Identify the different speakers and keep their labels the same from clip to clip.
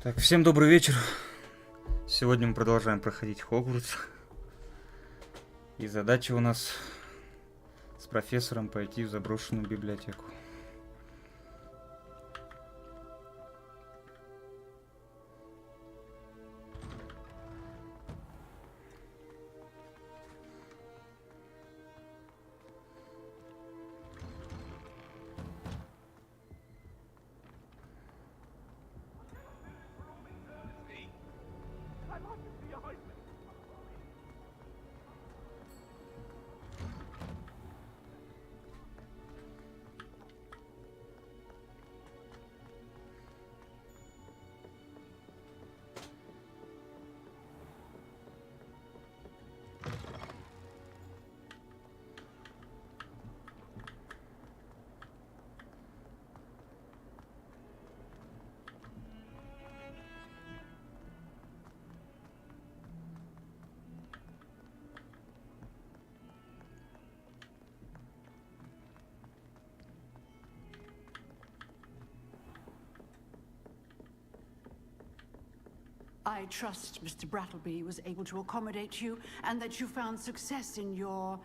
Speaker 1: Так, всем добрый вечер. Сегодня мы продолжаем проходить Хогвартс. И задача у нас с профессором пойти в заброшенную библиотеку.
Speaker 2: I trust Mr. Brattleby was able to accommodate you and that you found success in your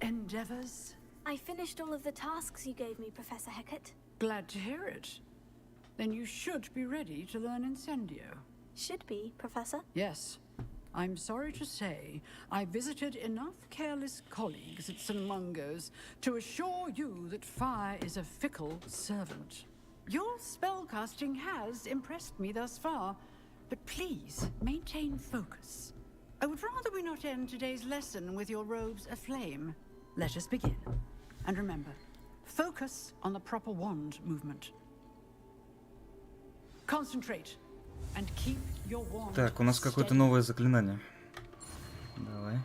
Speaker 2: endeavors.
Speaker 3: I finished all of the tasks you gave me, Professor Hecat.
Speaker 2: Glad to hear it. Then you should be ready to learn Incendio.
Speaker 3: Should be, Professor.
Speaker 2: Yes. I'm sorry to say, I visited enough careless colleagues at St. Mungo's to assure you that fire is a fickle servant. Your spellcasting has impressed me thus far. But please, maintain focus. I would rather we not end today's lesson with your robes aflame. Let us begin. And remember, focus on the proper wand movement. Concentrate and keep your wand.
Speaker 1: Так, у нас какое-то новое заклинание. Давай.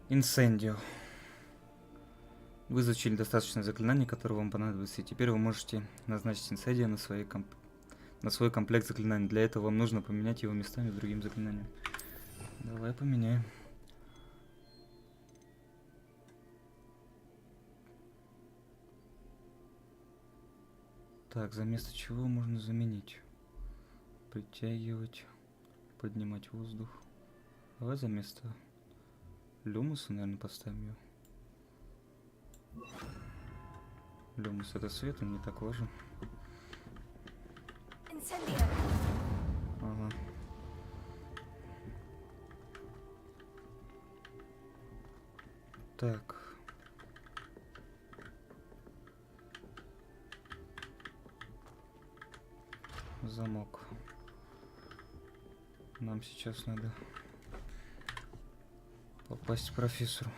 Speaker 1: Инсендио. Вы изучили достаточно заклинаний, которые вам понадобятся, и теперь вы можете назначить инсендио на свой комплект заклинаний. Для этого вам нужно поменять его местами с другим заклинанием. Давай поменяем. Так, за место чего можно заменить? Притягивать, поднимать воздух. Давай за место Люмуса, наверное, поставим ее. Люмус — это свет, он не так важен. Ага. Так. Замок. Нам сейчас надо попасть к профессору.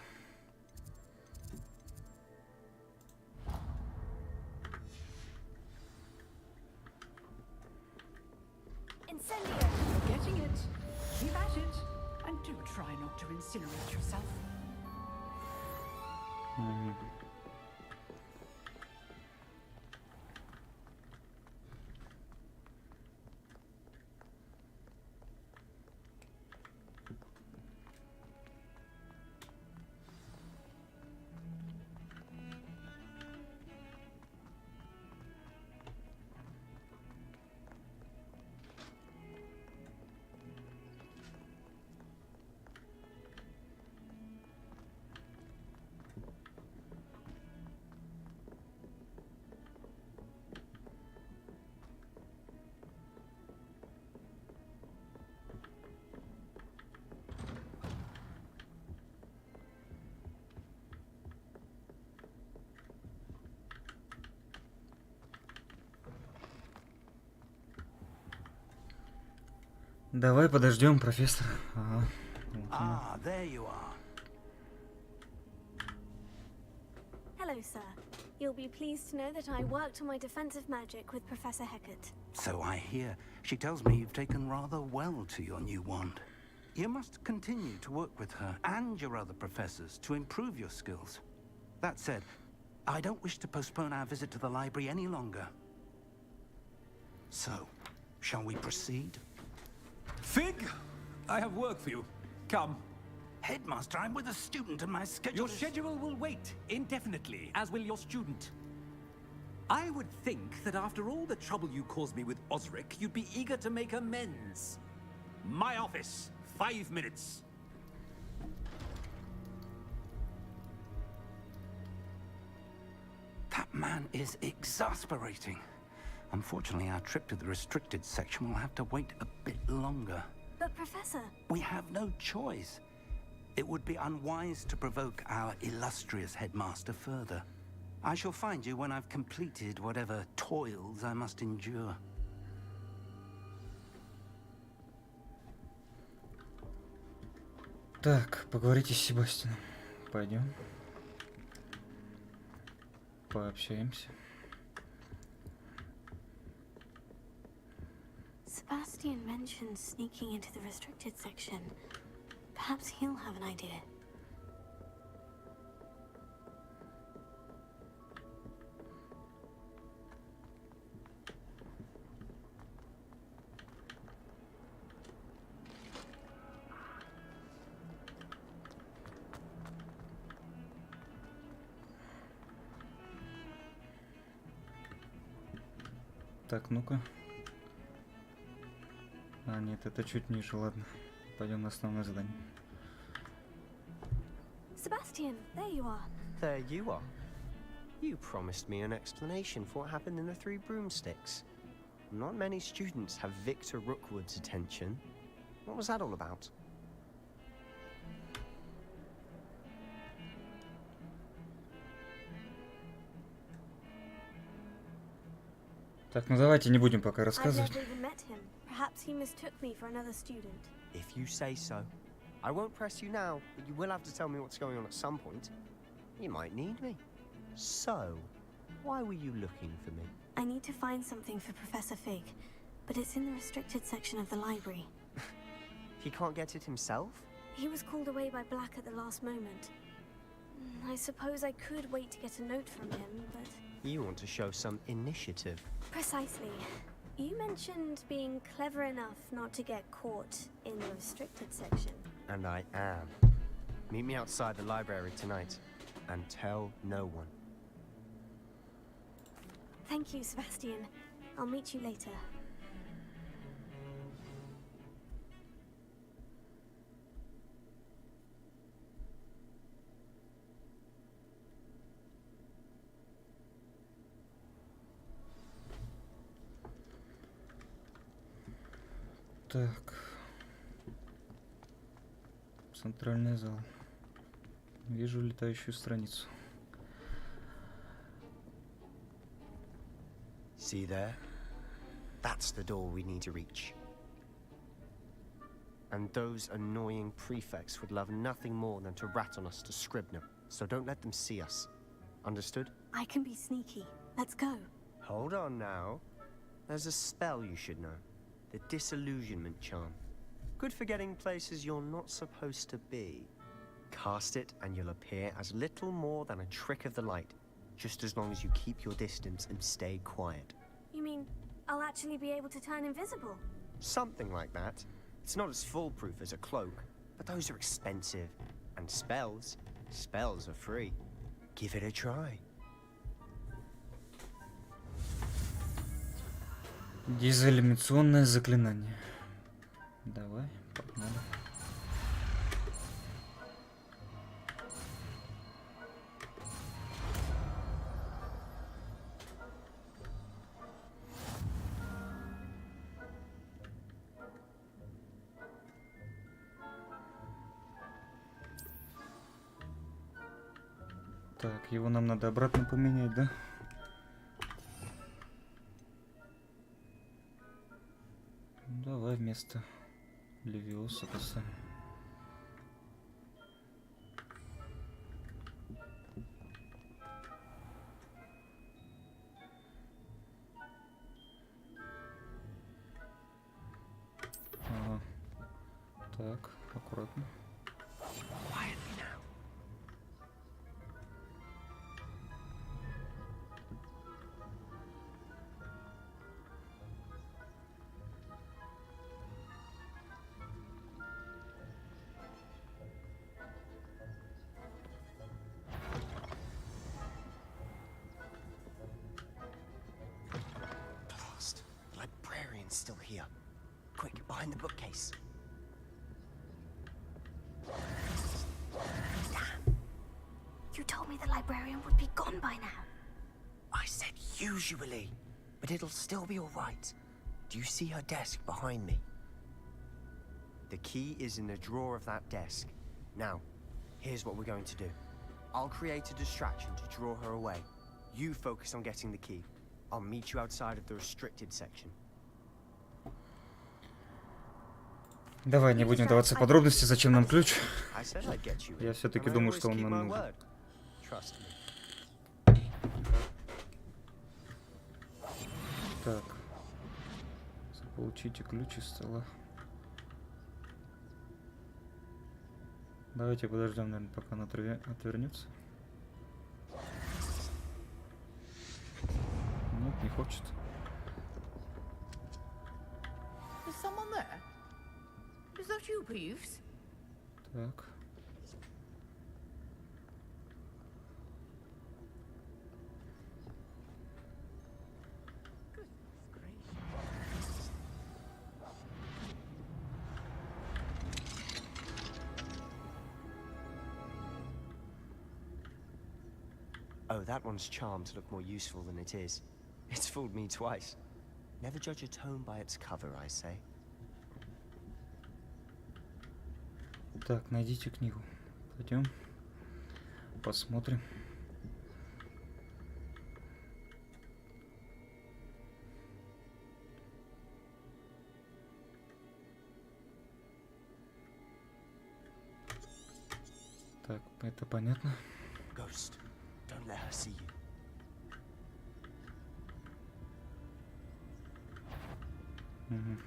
Speaker 2: Getting it. Keep at it. And do try not to incinerate yourself.
Speaker 1: Давай подождем, профессор. Ага.
Speaker 4: Ah, there you are.
Speaker 3: Hello, sir. You'll be pleased to know that I worked on my defensive magic with Professor Hecat.
Speaker 4: So I hear. She tells me you've taken rather well to your new wand. You must continue to work with her and your other professors to improve your skills. That said, I don't wish to postpone our visit to the library any longer. So, shall we proceed?
Speaker 5: Fig, I have work for you. Come.
Speaker 4: Headmaster, I'm with a student and my schedule
Speaker 5: Your
Speaker 4: is...
Speaker 5: schedule will wait indefinitely, as will your student. I would think that after all the trouble you caused me with Osric, you'd be eager to make amends. My office, 5 minutes.
Speaker 4: That man is exasperating. Unfortunately, our trip to the restricted section will have to wait a bit longer.
Speaker 3: But Professor...
Speaker 4: We have no choice. It would be unwise to provoke our illustrious headmaster further. I shall find you when I've completed whatever toils I must endure.
Speaker 1: Так, поговорите с Себастьяном. Пойдем. Пообщаемся.
Speaker 3: Sebastian mentioned sneaking into the restricted section. Perhaps he'll have an idea.
Speaker 1: Так, ну-ка. А, нет, это чуть ниже, ладно. Пойдем на основное задание.
Speaker 3: Sebastian, there you are.
Speaker 6: There you are. You promised me an explanation for what happened in the Three Broomsticks. Not many students have Victor Rookwood's attention. What was that all about?
Speaker 1: Так, ну давайте не будем пока
Speaker 3: I've
Speaker 1: рассказывать.
Speaker 3: never even met him. Perhaps he mistook me for another student.
Speaker 6: If you say so. I won't press you now, but you will have to tell me what's going on at some point. You might need me. So, why were you looking for me?
Speaker 3: I need to find something for Professor Fig, but it's in the restricted section of the library.
Speaker 6: He can't get it himself?
Speaker 3: He was called away by Black at the last moment. I suppose I could wait to get a note from him, but...
Speaker 6: You want to show some initiative.
Speaker 3: Precisely. You mentioned being clever enough not to get caught in the restricted section.
Speaker 6: And I am. Meet me outside the library tonight, and tell no one.
Speaker 3: Thank you, Sebastian. I'll meet you later.
Speaker 1: Так. Центральный зал. Вижу летающую страницу.
Speaker 6: See there? That's the door we need to reach. And those annoying prefects would love nothing more than to rat on us to Scribner, so don't let them see us. Understood?
Speaker 3: I can be sneaky. Let's go.
Speaker 6: Hold on now. There's a spell you should know. The Disillusionment Charm. Good for getting places you're not supposed to be. Cast it and you'll appear as little more than a trick of the light, just as long as you keep your distance and stay quiet.
Speaker 3: You mean I'll actually be able to turn invisible?
Speaker 6: Something like that. It's not as foolproof as a cloak, but those are expensive. And spells are free. Give it a try.
Speaker 1: Дезэлиминационное заклинание. Давай, погнали. Так, его нам надо обратно поменять, да? Давай вместо Левиоса поставим. Ага. Так, аккуратно.
Speaker 6: still here. Quick, behind the bookcase.
Speaker 3: Damn. You told me the librarian would be gone by now.
Speaker 6: I said usually, but it'll still be all right. Do you see her desk behind me? The key is in the drawer of that desk. Now, here's what we're going to do. I'll create a distraction to draw her away. You focus on getting the key. I'll meet you outside of the restricted section.
Speaker 1: Давай не будем даваться в подробности, зачем нам ключ.
Speaker 6: I said I'd get you in,
Speaker 1: Я все-таки
Speaker 6: and I
Speaker 1: думаю,
Speaker 6: always
Speaker 1: что он
Speaker 6: keep
Speaker 1: нам
Speaker 6: my
Speaker 1: нужен.
Speaker 6: word. Trust me.
Speaker 1: Так. Получите ключ из стола. Давайте подождем, наверное, пока она отвернется. Нет, не хочет.
Speaker 7: Is someone there? Is that you, Peeves?
Speaker 1: Так.
Speaker 6: Oh, that one's charmed to look more useful than it is. It's fooled me twice. Never judge a tome by its cover, I say.
Speaker 1: Так, найдите книгу. Пойдем. Посмотрим. Так, это понятно.
Speaker 6: Ghost, don't let her see you.
Speaker 1: Угу.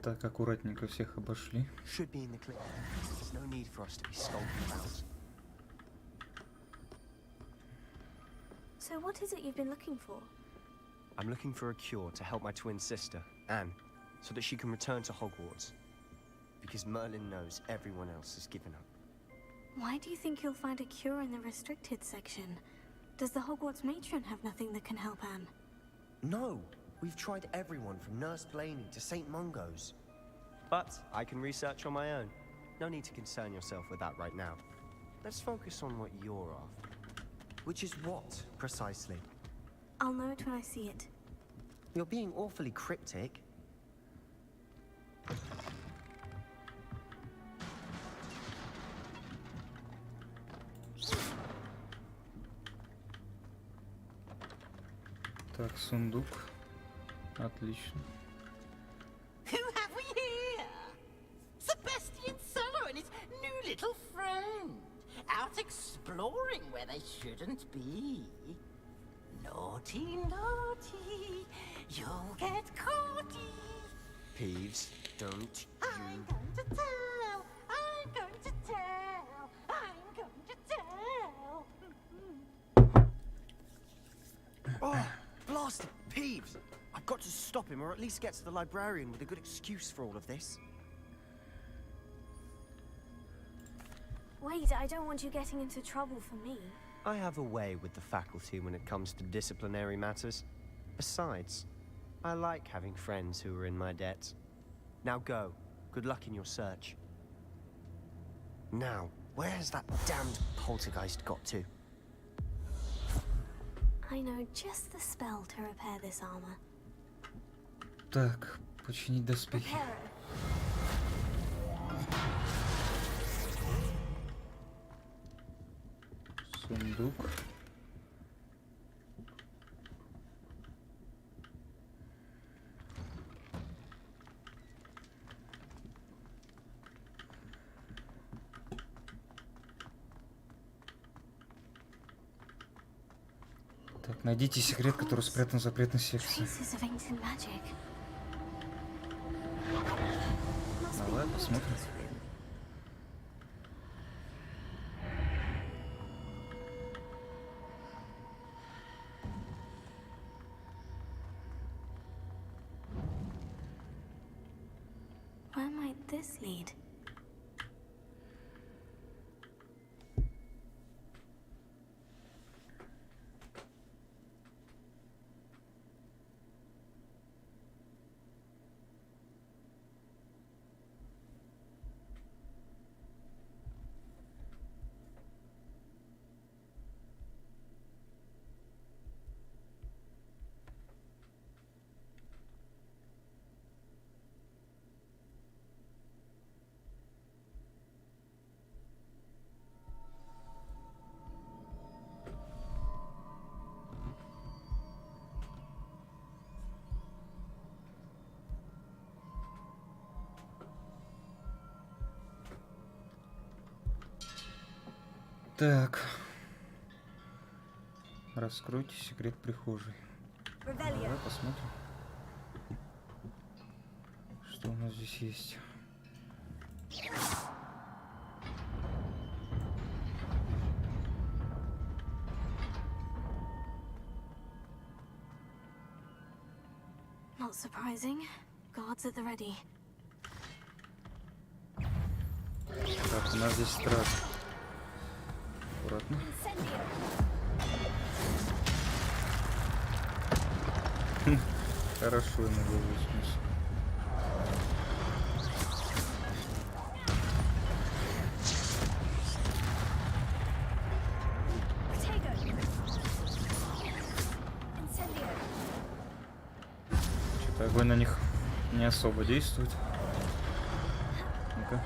Speaker 1: Так, аккуратненько всех обошли.
Speaker 6: Should be in the clip. There's no need for us to be skulking about.
Speaker 3: So what is it you've been looking for?
Speaker 6: I'm looking for a cure to help my twin sister, Anne, so that she can return to Hogwarts. Because Merlin knows everyone else has given up.
Speaker 3: Why do you think you'll find a cure in the restricted section? Does the Hogwarts matron have nothing that can help Anne?
Speaker 6: No! We've tried everyone from Nurse Blaney to St. Mungo's. But I can research on my own. No need to concern yourself with that right now. Let's focus on what you're after. Which is what, precisely?
Speaker 3: I'll know it when I see it.
Speaker 6: You're being awfully cryptic.
Speaker 1: Так, сундук. Отлично.
Speaker 7: Who have we here? Sebastian Sallow and his new little friend. Out exploring where they shouldn't be. Naughty, naughty. You'll get caughty.
Speaker 6: Peeves, don't
Speaker 7: I'm
Speaker 6: you...
Speaker 7: going to tell. I'm going to tell. I'm going to tell.
Speaker 6: Oh, blast it, Peeves! I've got to stop him, or at least get to the librarian with a good excuse for all of this.
Speaker 3: Wait, I don't want you getting into trouble for me.
Speaker 6: I have a way with the faculty when it comes to disciplinary matters. Besides, I like having friends who are in my debt. Now go. Good luck in your search. Now, where has that damned poltergeist got to?
Speaker 3: I know just the spell to repair this armor.
Speaker 1: Так, починить доспехи.
Speaker 3: Repair it.
Speaker 1: Сундук. Так, найдите секрет, который спрятан в запретной секции.
Speaker 3: Traces of ancient magic.
Speaker 1: Давай посмотрим.
Speaker 3: Where might this lead?
Speaker 1: Так. Раскройте секрет прихожей. Давай посмотрим, что у нас здесь есть.
Speaker 3: Not surprising. Guards at the ready.
Speaker 1: Так, у нас здесь страж. Аккуратно. Хорошо ему голову снес. Что-то огонь на них не особо действует. Ну-ка.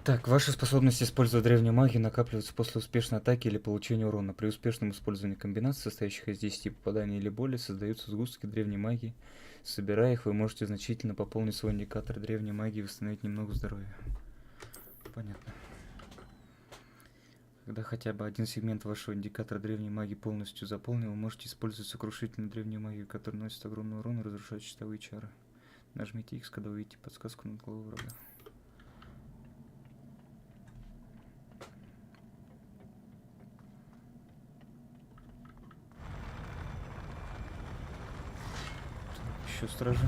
Speaker 1: Так, ваши способности использовать древнюю магию накапливаются после успешной атаки или получения урона. При успешном использовании комбинаций, состоящих из 10 попаданий или боли, создаются сгустки древней магии. Собирая их, вы можете значительно пополнить свой индикатор древней магии и восстановить немного здоровья. Понятно. Когда хотя бы один сегмент вашего индикатора древней магии полностью заполнен, вы можете использовать сокрушительную древнюю магию, которая наносит огромный урон и разрушает щитовые чары. Нажмите X, когда увидите подсказку над головой врага. Еще стражи.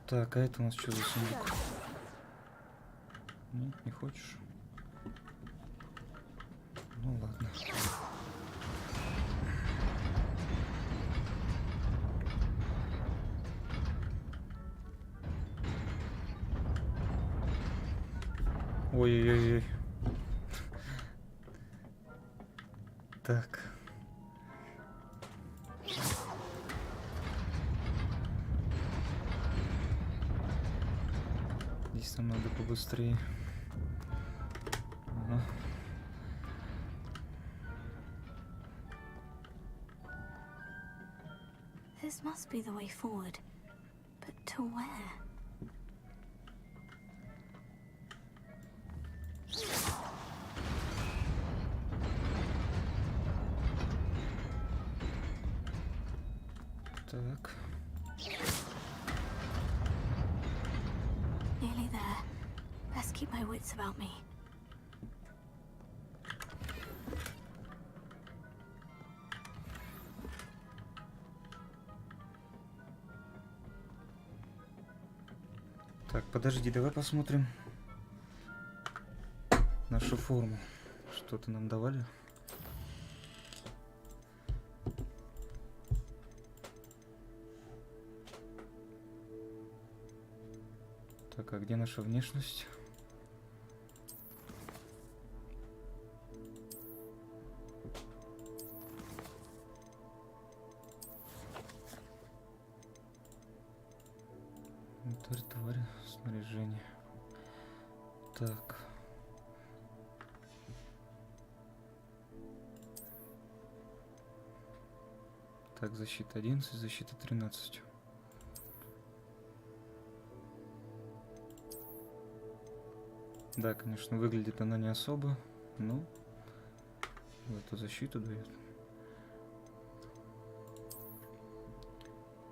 Speaker 1: Так, а это у нас что за сундук? Нет, не хочешь? Ну ладно. Ой-ой-ой. Так. Здесь нам надо побыстрее. Ага.
Speaker 3: This must be the way forward. But to where?
Speaker 1: Так.
Speaker 3: Nearly there. Best keep my wits about me.
Speaker 1: Так, подожди, давай посмотрим нашу форму. Что-то нам давали? Так, а где наша внешность? Инвентарь, тварь, снаряжение. Так. Так, защита 11, защита 13. Да, конечно, выглядит она не особо, но эту защиту дает.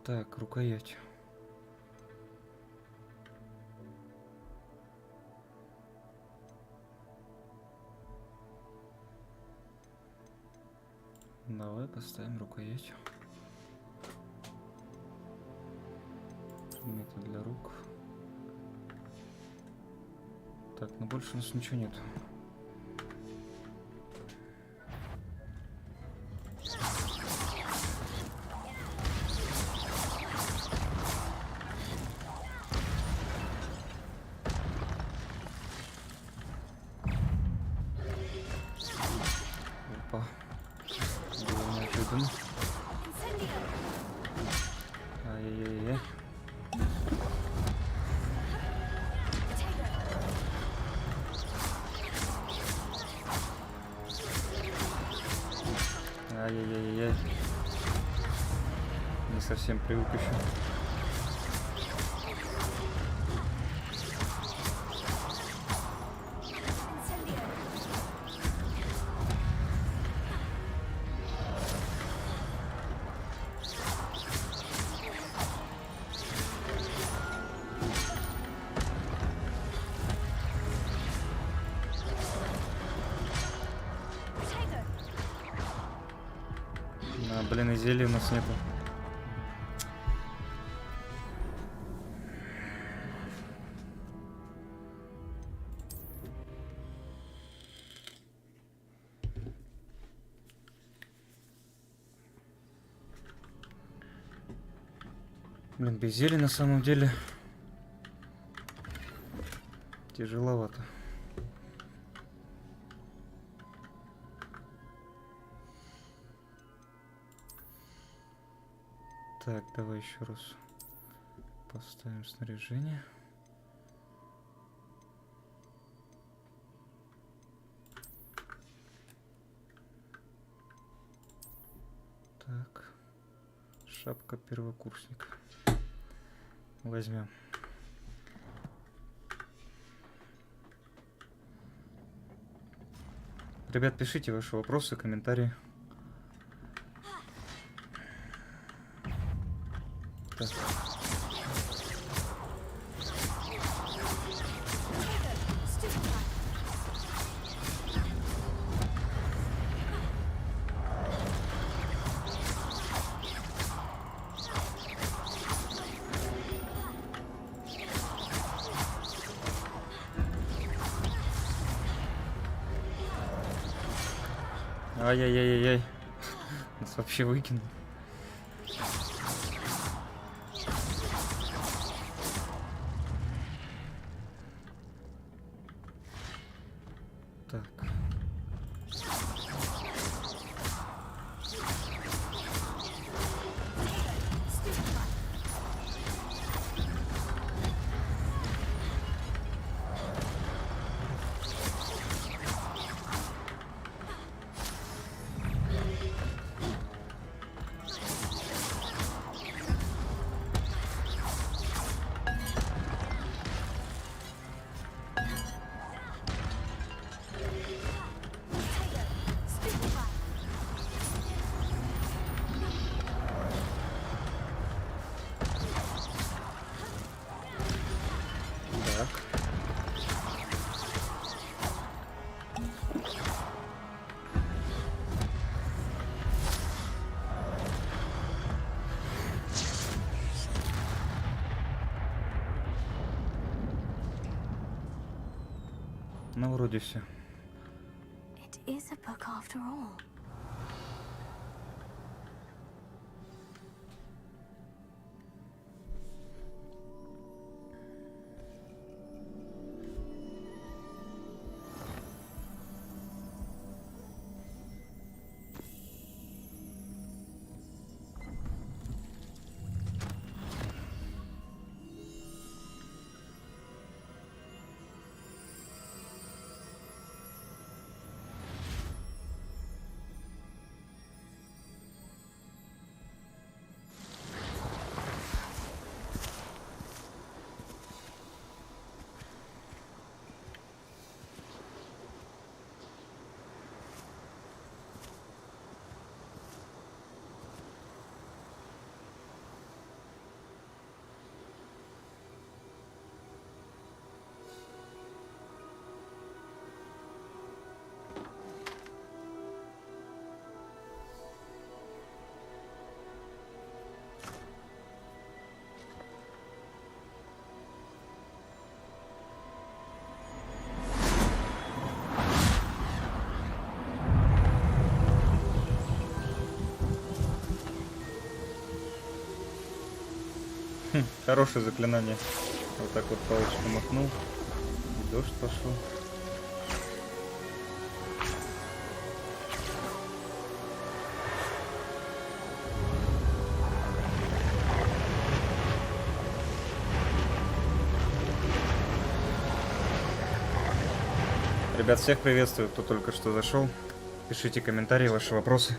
Speaker 1: Так, рукоять. Давай поставим рукоять. Предметы для рук. Так, ну больше у нас ничего нет. Опа. Было неожиданно. Ай-яй-яй-яй. Ай-яй-яй-яй. Не совсем привык еще. Блин, и зелья у нас нету. Блин, без зелья на самом деле тяжеловато. Так, давай еще раз поставим снаряжение. Так, шапка первокурсника. Возьмем. Ребят, пишите ваши вопросы, комментарии. Так. Ай-яй-яй-яй-яй. Нас вообще выкинул. Так. Ну, вроде все.
Speaker 3: It is a book after all.
Speaker 1: Хорошее заклинание. Вот так вот палочку махнул. И дождь пошел. Ребят, всех приветствую, кто только что зашел. Пишите комментарии, ваши вопросы.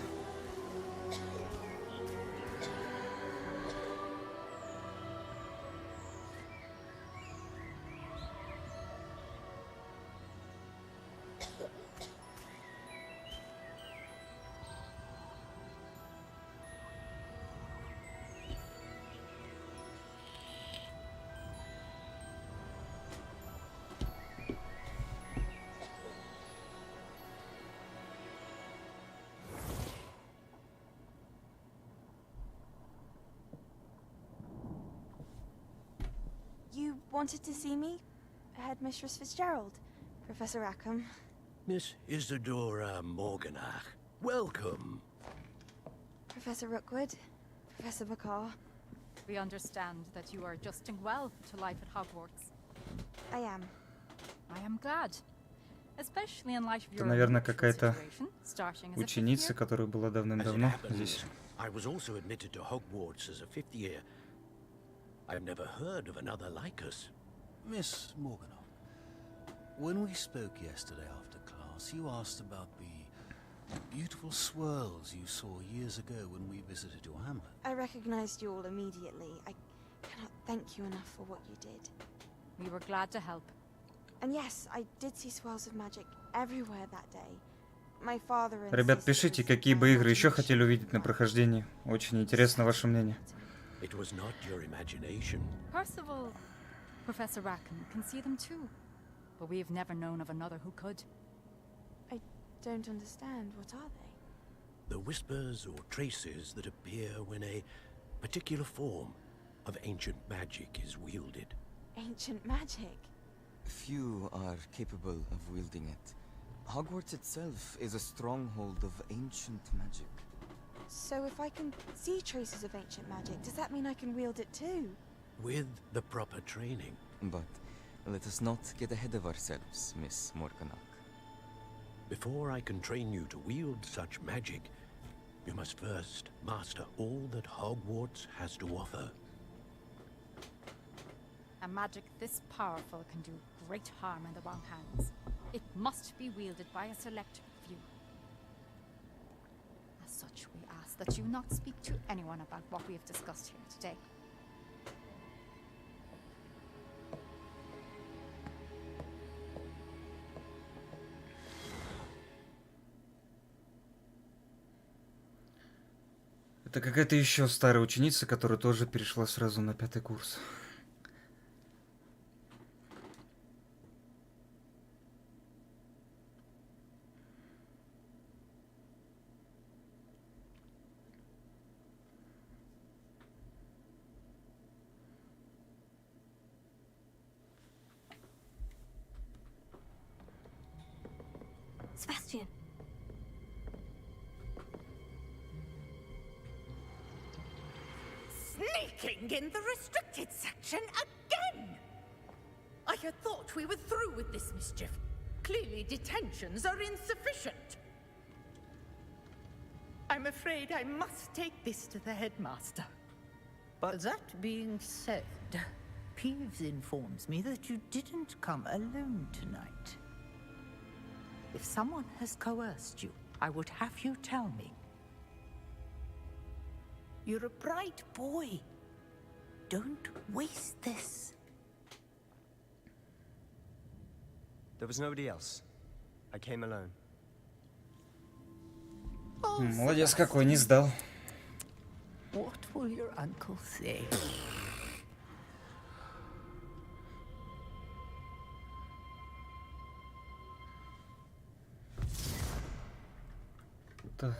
Speaker 8: You wanted to see me? Headmistress Fitzgerald, Professor Rackham.
Speaker 9: Miss Isadora Morganach, welcome.
Speaker 8: Professor Rookwood, Professor Bakar.
Speaker 10: We understand that you are adjusting well to life at Hogwarts.
Speaker 8: I am.
Speaker 10: I am glad. Especially in light of
Speaker 1: Это,
Speaker 10: your
Speaker 1: наверное,
Speaker 10: unusual
Speaker 1: какая-то
Speaker 10: situation, starting as a fifth
Speaker 1: ученица,
Speaker 10: year.
Speaker 1: которая была
Speaker 9: As it
Speaker 1: давным-давно
Speaker 9: happens,
Speaker 1: здесь.
Speaker 9: I was also admitted to Hogwarts as a fifth year. I've never heard of another like us.
Speaker 11: Miss Morganoff, when we spoke yesterday after class, you asked about the beautiful swirls you saw years ago when we visited your hamlet.
Speaker 8: I recognized you all immediately. I cannot thank you enough for what you did.
Speaker 10: We were glad to help.
Speaker 8: And yes, I did see swirls of magic everywhere that day. My father and
Speaker 1: Ребят,
Speaker 8: sisters
Speaker 1: пишите, какие бы игры еще хотели увидеть на прохождении. Очень интересно ваше мнение.
Speaker 9: It was not your imagination.
Speaker 10: Percival, Professor Rackham can see them too. But we have never known of another who could.
Speaker 8: I don't understand. What are they?
Speaker 9: The whispers or traces that appear when a particular form of ancient magic is wielded.
Speaker 8: Ancient magic?
Speaker 12: Few are capable of wielding it. Hogwarts itself is a stronghold of ancient magic.
Speaker 8: So if I can see traces of ancient magic, does that mean I can wield it too?
Speaker 9: With the proper training.
Speaker 12: But let us not get ahead of ourselves, Miss Morganoff.
Speaker 9: Before I can train you to wield such magic, you must first master all that Hogwarts has to offer.
Speaker 10: A magic this powerful can do great harm in the wrong hands. It must be wielded by a select few. As such, we ask that you not speak to anyone about what we have discussed here today.
Speaker 1: Это какая-то еще старая ученица, которая тоже перешла сразу на 5-й курс.
Speaker 3: Sebastian.
Speaker 7: Sneaking in the restricted section again! I had thought we were through with this mischief. Clearly detentions are insufficient. I'm afraid I must take this to the headmaster.
Speaker 13: But that being said, Peeves informs me that you didn't come alone tonight. If someone has coerced you, I would have you tell me. You're a bright boy. Don't waste this.
Speaker 6: There was nobody else. I came alone.
Speaker 1: Молодец какой, не сдал.
Speaker 13: What will your uncle say?
Speaker 1: Так.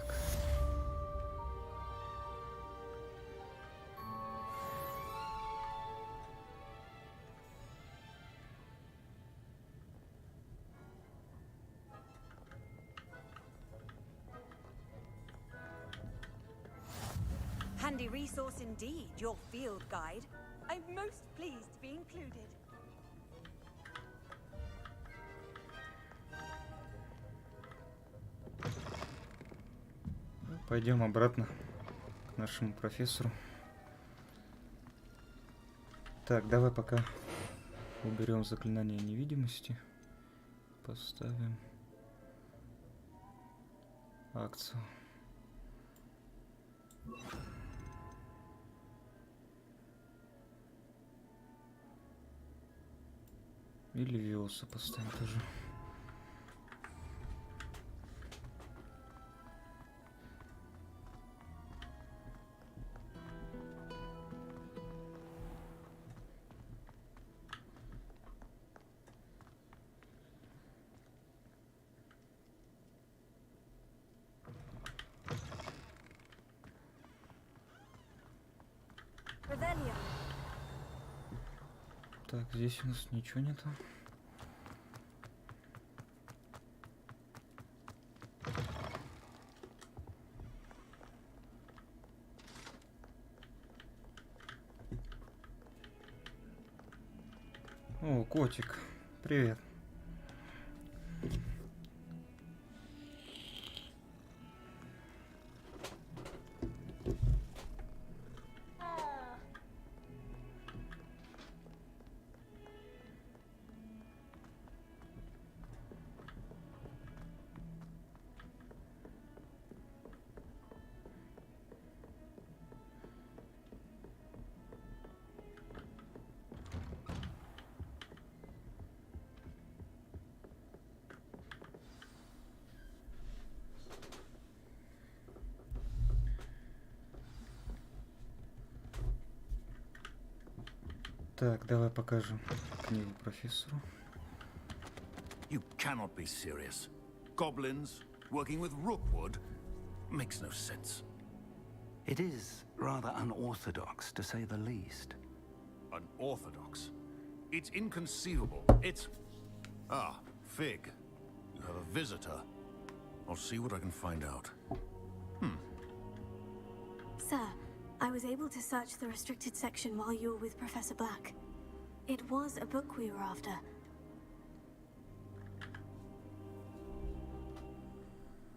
Speaker 14: Handy resource indeed, your field guide.
Speaker 8: I'm most pleased to be included.
Speaker 1: Пойдем обратно к нашему профессору. Так, давай пока уберем заклинание невидимости. Поставим акцию. Или виоса поставим тоже. Так, здесь у нас ничего нету. О, котик, привет. Так, давай покажем книгу профессору.
Speaker 11: You cannot be serious. Goblins working with rookwood makes no sense.
Speaker 4: It is rather unorthodox, to say the least.
Speaker 11: Unorthodox? It's inconceivable. It's... Ah, Fig. You have a visitor. I'll see what I can find out.
Speaker 3: Sir, I was able to search the restricted section while you were with Professor Black. It was a book we were after.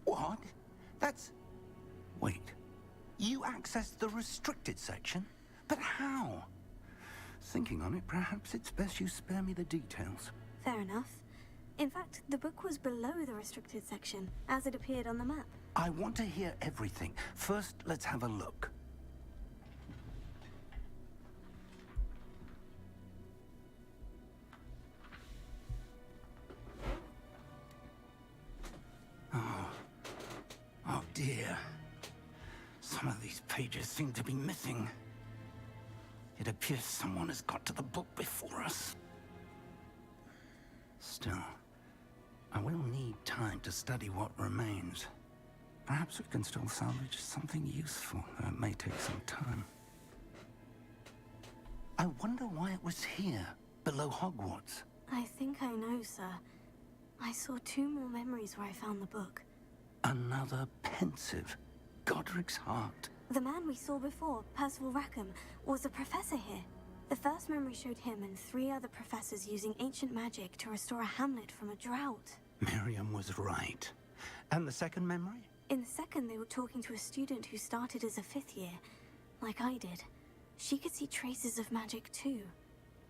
Speaker 4: What? That's... Wait. You accessed the restricted section? But how? Thinking on it, perhaps it's best you spare me the details.
Speaker 3: Fair enough. In fact, the book was below the restricted section, as it appeared on the map.
Speaker 4: I want to hear everything. First, let's have a look. Oh dear. Some of these pages seem to be missing. It appears someone has got to the book before us. Still, I will need time to study what remains. Perhaps we can still salvage something useful, though it may take some time. I wonder why it was here, below Hogwarts.
Speaker 3: I think I know, sir. I saw 2 more memories where I found the book.
Speaker 4: Another pensive. Godric's heart.
Speaker 3: The man we saw before, Percival Rackham, was a professor here. The first memory showed him and 3 other professors using ancient magic to restore a hamlet from a drought.
Speaker 4: Miriam was right. And the second memory?
Speaker 3: In the second, they were talking to a student who started as a 5th year, like I did. She could see traces of magic too.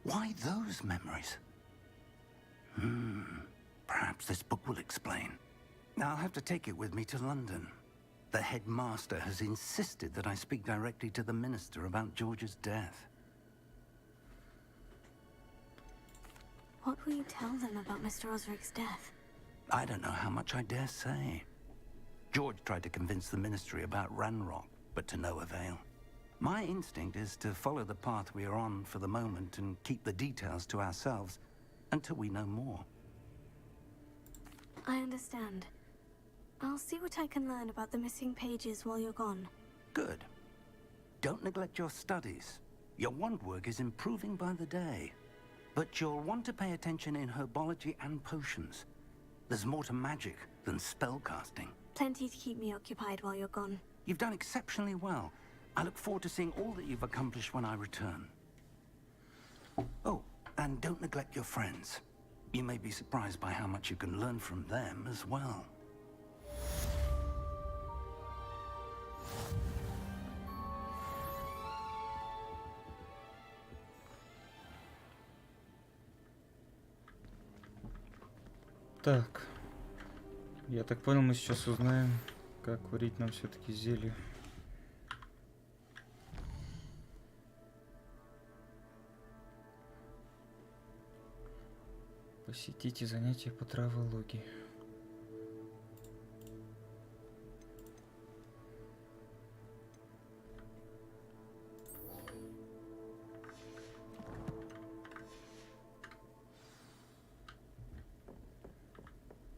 Speaker 4: Why those memories? Perhaps this book will explain. I'll have to take it with me to London. The headmaster has insisted that I speak directly to the minister about George's death.
Speaker 3: What will you tell them about Mr. Osric's death?
Speaker 4: I don't know how much I dare say. George tried to convince the ministry about Ranrock, but to no avail. My instinct is to follow the path we are on for the moment and keep the details to ourselves until we know more.
Speaker 3: I understand. I'll see what I can learn about the missing pages while you're gone.
Speaker 4: Good. Don't neglect your studies. Your wand work is improving by the day. But you'll want to pay attention in herbology and potions. There's more to magic than spellcasting.
Speaker 3: Plenty to keep me occupied while you're gone.
Speaker 4: You've done exceptionally well. I look forward to seeing all that you've accomplished when I return. Oh, and don't neglect your friends. You may be surprised by how much you can learn from them as well.
Speaker 1: Так. Я так понял, мы сейчас узнаем, как варить нам все-таки зелье. Посетите занятия по травологии.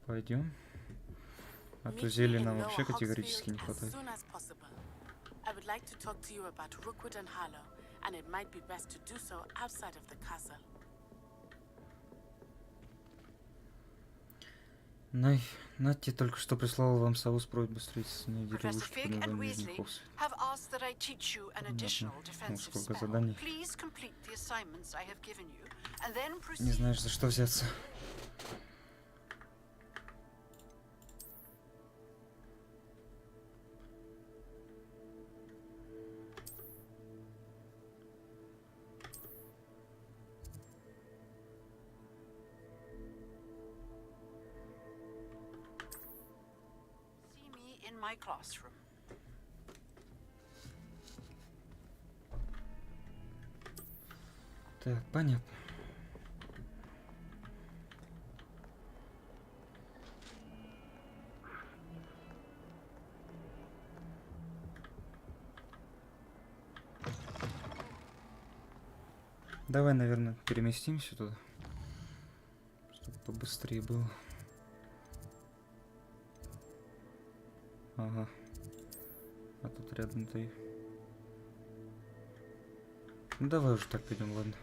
Speaker 1: Пойдем. А то зелья нам вообще категорически не хватает.
Speaker 14: I would like to talk to you about Rookwood and Harlow, and it might be best to do so outside of the castle.
Speaker 1: Натти только что прислала вам сову с просьбой встретиться с ней в деревушке под названием Нижний Ховс. Ну, сколько заданий. Не знаешь, за что взяться.
Speaker 2: My classroom.
Speaker 1: Так, понятно. Давай, наверное, переместимся туда, чтобы побыстрее было. Ага. А тут рядом-то и... Ну давай уже так пойдем, ладно.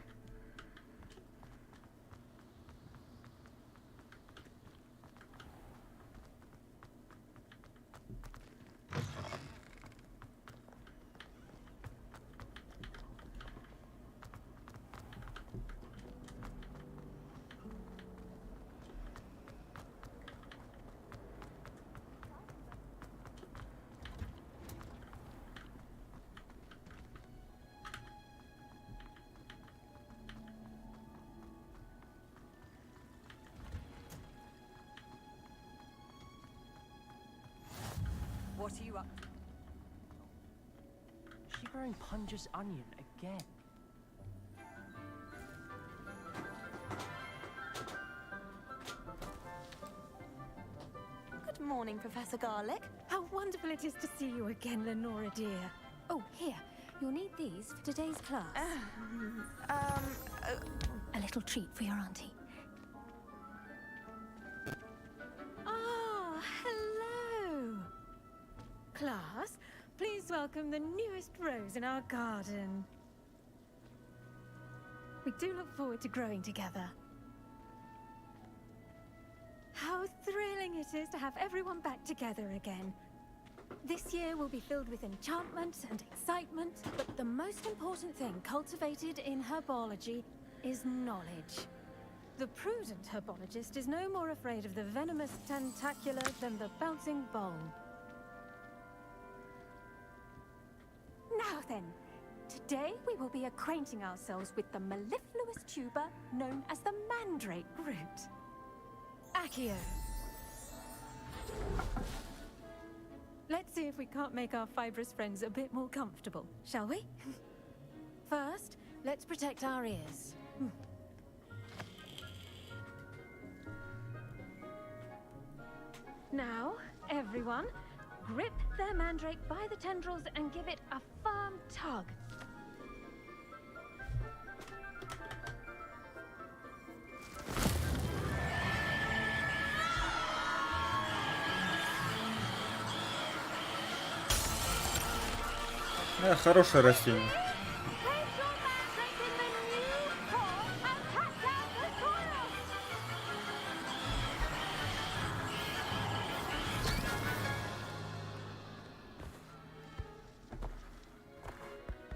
Speaker 15: What are you up to? Shivering Punja's onion again.
Speaker 16: Good morning, Professor Garlic.
Speaker 17: How wonderful it is to see you again, Lenora dear. Oh, here. You'll need these for today's class. A little treat for your auntie. Ah, hello. Class, please welcome the newest rose in our garden. We do look forward to growing together. How thrilling it is to have everyone back together again. This year will be filled with enchantment and excitement, but the most important thing cultivated in herbology is knowledge. The prudent herbologist is no more afraid of the venomous tentacula than the bouncing bulb. Now then, today we will be acquainting ourselves with the mellifluous tuber known as the mandrake root. Accio. Let's see if we can't make our fibrous friends a bit more comfortable, shall we? First, let's protect our ears. Now, everyone, grip their mandrake by the tendrils and give it a firm tug.
Speaker 1: Хорошее растение.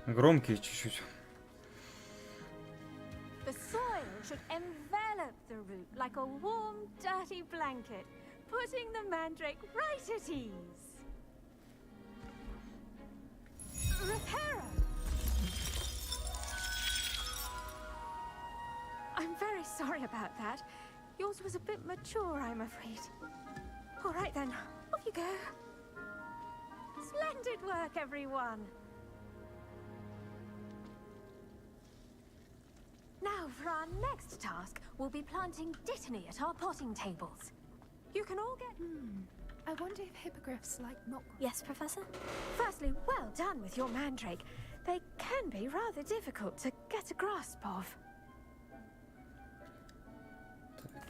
Speaker 1: Громкие чуть-чуть.
Speaker 17: envelop the root like a warm, dirty blanket, putting the mandrake right at ease. Reparo! I'm very sorry about that. Yours was a bit mature, I'm afraid. All right then, off you go. Splendid work, everyone. Now, for our next task, we'll be planting dittany at our potting tables. You can all get...
Speaker 16: I wonder if hippogriffs like milk.
Speaker 3: Yes, Professor?
Speaker 17: Firstly, well done with your mandrake. They can be rather difficult to get a grasp of.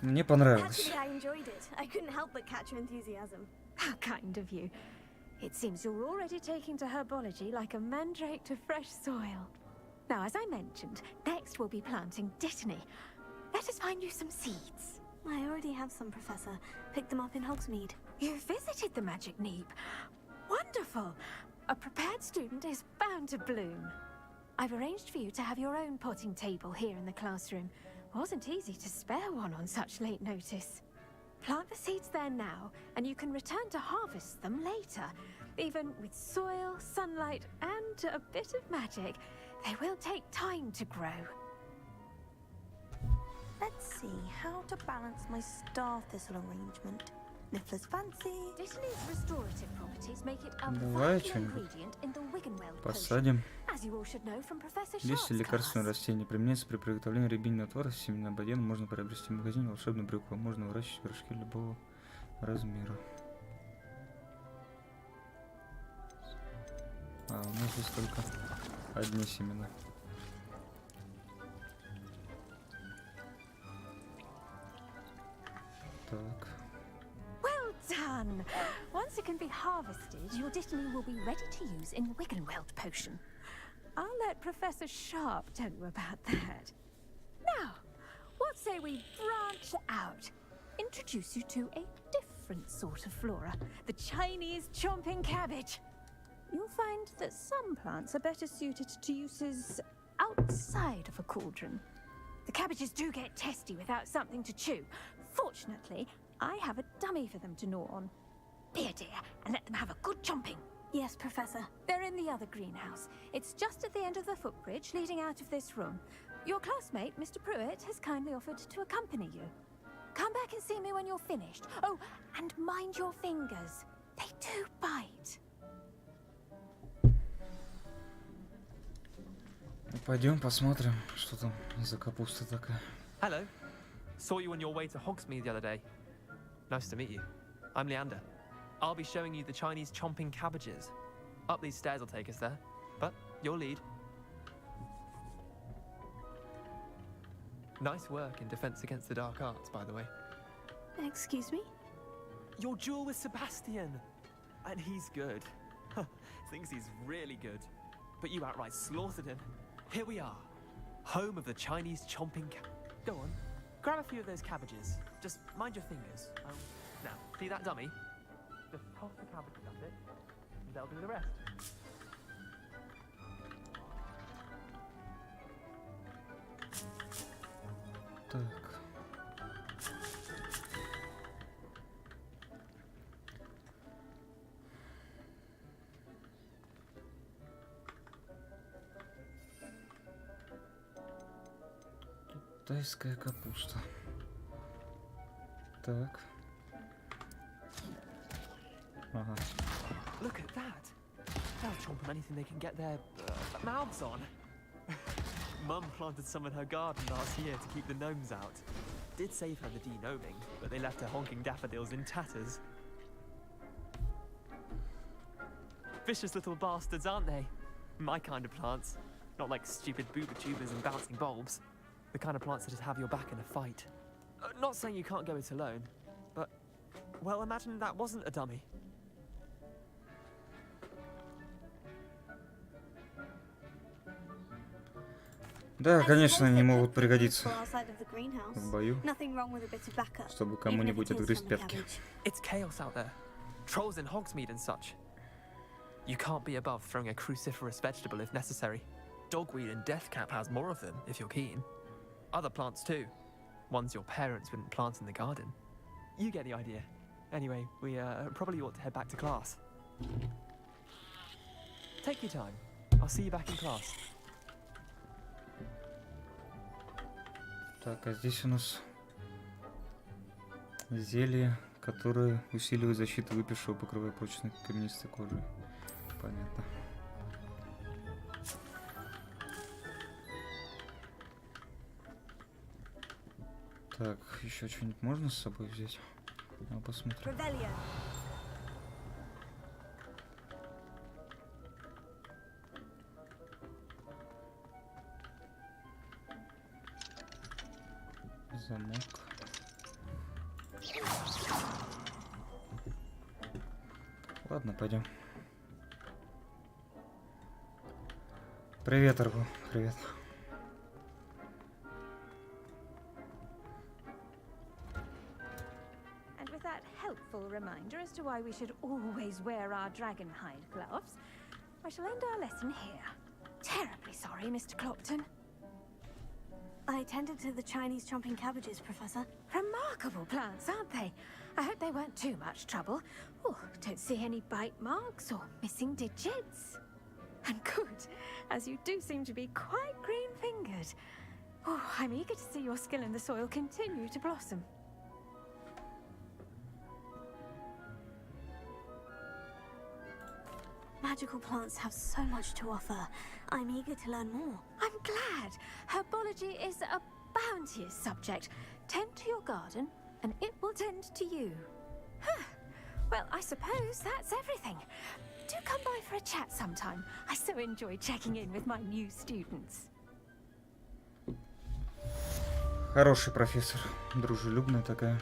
Speaker 1: Мне понравилось.
Speaker 3: Actually, I enjoyed it. I couldn't help but catch your enthusiasm.
Speaker 17: How kind of you. It seems you're already taking to herbology like a mandrake to fresh soil. Now, as I mentioned, next we'll be planting dittany. Let us find you some seeds.
Speaker 3: I already have some, Professor. Picked them up in Hogsmeade.
Speaker 17: You visited the Magic Neep. Wonderful. A prepared student is bound to bloom. I've arranged for you to have your own potting table here in the classroom. Wasn't easy to spare one on such late notice. Plant the seeds there now, and you can return to harvest them later. Even with soil, sunlight, and a bit of magic, they will take time to grow.
Speaker 3: Let's see how to balance my star thistle arrangement. Niffler's fancy.
Speaker 17: Dittany's restorative properties make it a
Speaker 1: Давай
Speaker 17: vital
Speaker 1: что-нибудь
Speaker 17: ingredient in the Wiggenweld
Speaker 1: посадим.
Speaker 17: potion, as you all should know from Professor
Speaker 1: Листья
Speaker 17: Sharp's
Speaker 1: лекарственного
Speaker 17: class.
Speaker 1: растения применяется при приготовлении рябинного отвара. Семена бадьяна можно приобрести в магазине волшебную брюкву. Можно выращивать горшки любого размера. А, у нас здесь только одни семена. Так.
Speaker 17: Well done! Once it can be harvested, your dittany will be ready to use in Wiggenweld potion. I'll let Professor Sharp tell you about that. Now, what say we branch out? Introduce you to a different sort of flora, the Chinese chomping cabbage. You'll find that some plants are better suited to uses outside of a cauldron. The cabbages do get testy without something to chew. Fortunately, I have a dummy for them to gnaw on. Here, dear, and let them have a good chomping.
Speaker 3: Yes, Professor.
Speaker 17: They're in the other greenhouse. It's just at the end of the footbridge leading out of this room. Your classmate, Mr. Pruitt, has kindly offered to accompany you. Come back and see me when you're finished. Oh, and mind your fingers. They do bite.
Speaker 1: Пойдем посмотрим, что там за капуста такая.
Speaker 18: Hello. Saw you on your way to Hogsmeade the other day. Nice to meet you. I'm Leander. I'll be showing you the Chinese chomping cabbages. Up these stairs will take us there, but your lead. Nice work in Defense Against the Dark Arts, by the way.
Speaker 3: Excuse me?
Speaker 18: Your duel with Sebastian. And he's good. Thinks he's really good. But you outright slaughtered him. Here we are. Home of the Chinese chomping Go on. Grab a few of those cabbages. Just mind your fingers. Now, see that dummy? Just toss the cabbages at it, and they'll do the rest.
Speaker 1: Так. Китайская капуста. Так. Ага.
Speaker 18: Look at that. They'll chomp on anything they can get their mouths on. Mum planted some in her garden last year to keep the gnomes out. Did save her the de-gnoming, but they left her honking daffodils in tatters. Vicious little bastards, aren't they? My kind of plants. Not like stupid booba tubers and bouncing bulbs. The kind of plants that just have your back in a fight. Not saying you can't go it alone, but, well, imagine that wasn't a dummy.
Speaker 1: Да, конечно, они могут пригодиться в бою,
Speaker 3: Nothing wrong with a bit of backup.
Speaker 1: чтобы кому-нибудь отгрызть пятки.
Speaker 18: It's chaos out there. Trolls in Hogsmeade and such. You can't be above throwing a cruciferous vegetable if necessary. Dogweed and deathcap has more of them, if you're keen. Other plants too. Ones your parents wouldn't plant in the garden. You get the idea. Anyway, we probably ought to head back to class. Take your time. I'll see you back in class.
Speaker 1: Так, а здесь у нас зелье, которое усиливает защиту выпившего, покрывая прочной каменистой кожей. Понятно. Так, еще что-нибудь можно с собой взять? Ну, посмотрим. Замок. Ладно, пойдем. Привет, Арго. Привет.
Speaker 19: And with that helpful reminder as to why we should always wear our dragon hide gloves, I shall end our lesson here. Terribly sorry, Mr. Clopton.
Speaker 3: I tended to the Chinese chomping cabbages, Professor.
Speaker 19: Remarkable plants, aren't they? I hope they weren't too much trouble. Oh, don't see any bite marks or missing digits. And good, as you do seem to be quite green-fingered. Oh, I'm eager to see your skill in the soil continue to blossom.
Speaker 3: Magical plants have so much to offer. I'm eager to learn more.
Speaker 19: I'm glad. Herbology is a bounteous subject. Tend to your garden, and it will tend to you. Huh. Well, I suppose that's everything. Do come by for a chat sometime. I so enjoy checking in with my new students.
Speaker 1: Хороший профессор. Дружелюбная такая.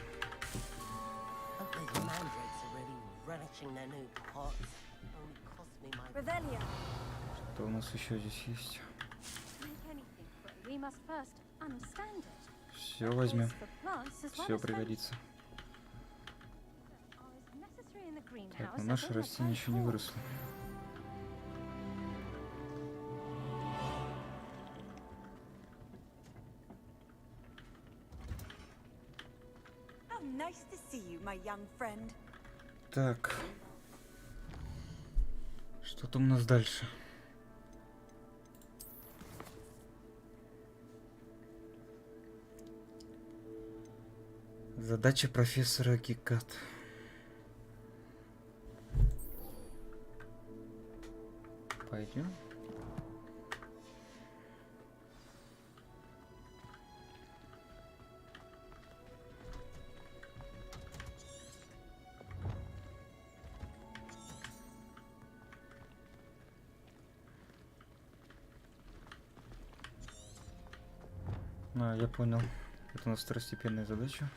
Speaker 1: Что у нас еще здесь есть? Все возьмем. Все пригодится. Так, но наше растение еще не выросло. Так. Что там у нас дальше? Задача профессора Кикат. Пойдем. А, я понял. Это у нас второстепенная задача.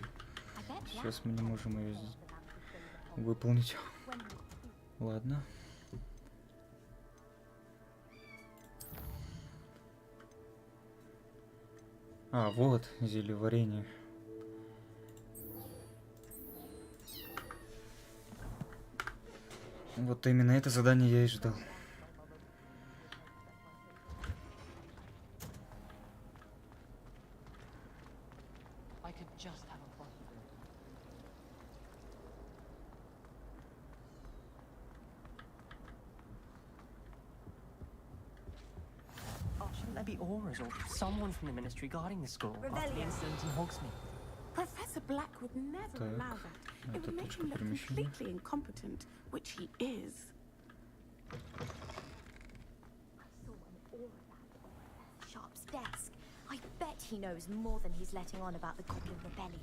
Speaker 1: Сейчас мы не можем ее выполнить. Ладно. А, вот, зелье варенье. Вот именно это задание я и ждал.
Speaker 15: Or someone from the ministry guarding the school after the incident in Hogsmeade.
Speaker 14: Professor Black would never allow that. It would make him look completely incompetent, which he is.
Speaker 19: Sharp's desk. I bet he knows more than he's letting on about the Goblin Rebellion.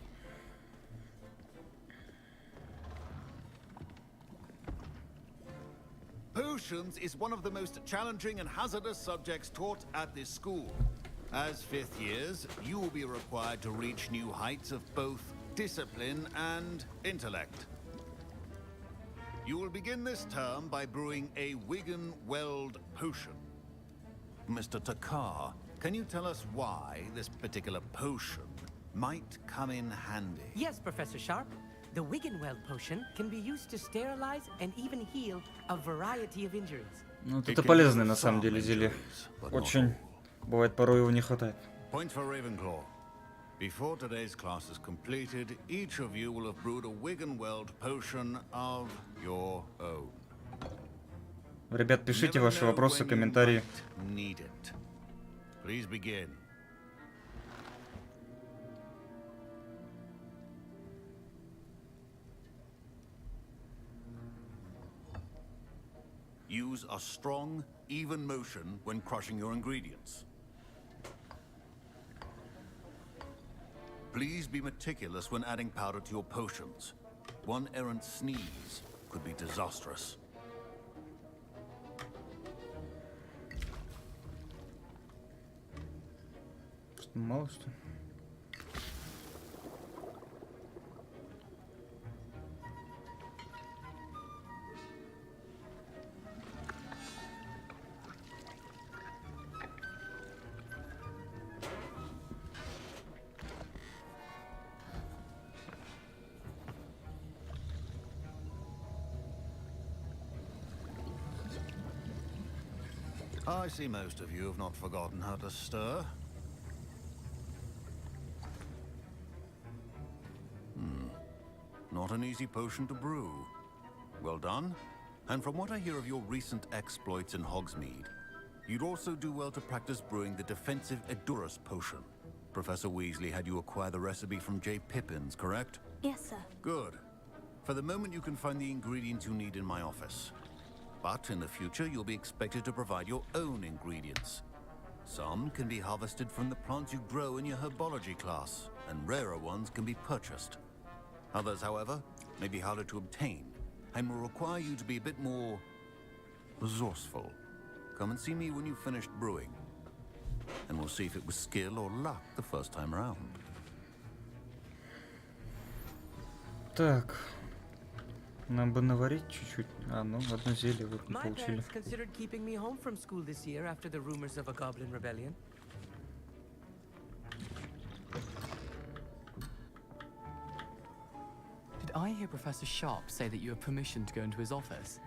Speaker 20: Potions is one of the most challenging and hazardous subjects taught at this school. As fifth years, you will be required to reach new heights of both discipline and intellect. You will begin this term by brewing a Wigan-Weld potion. Mr. Takar, can you tell us why this particular potion might come in handy?
Speaker 21: Yes, Professor Sharp. The Wigan-Weld potion can be used to sterilize and even heal a variety of injuries.
Speaker 1: Ну, это полезное на самом деле зелье. Очень, бывает, порой его не хватает.
Speaker 20: Point for Ravenclaw. Before today's class is completed, each of you will have brewed a Wiggenweld potion of your own.
Speaker 1: Ребят, пишите ваши вопросы, комментарии.
Speaker 20: Need it. Please begin. Use a strong, even motion when crushing your ingredients. Please be meticulous when adding powder to your potions. One errant sneeze could be disastrous.
Speaker 1: Мало что.
Speaker 20: I see most of you have not forgotten how to stir. Not an easy potion to brew. Well done. And from what I hear of your recent exploits in Hogsmeade, you'd also do well to practice brewing the defensive Edurus potion. Professor Weasley had you acquire the recipe from J. Pippins, correct?
Speaker 3: Yes, sir.
Speaker 20: Good. For the moment, you can find the ingredients you need in my office. But in the future, you'll be expected to provide your own ingredients. Some can be harvested from the plants you grow in your herbology class, and rarer ones can be purchased. Others, however, may be harder to obtain, and will require you to be a bit more resourceful. Come and see me when you've finished brewing, and we'll see if it was skill or luck the first time around.
Speaker 1: Так, нам бы наварить чуть-чуть. А, ну, одно зелье вот мы
Speaker 21: My
Speaker 1: получили.
Speaker 21: parents considered keeping me home from school this year after the rumors of a goblin rebellion.
Speaker 15: Did I hear Professor Sharp say that you have permission to go into his office?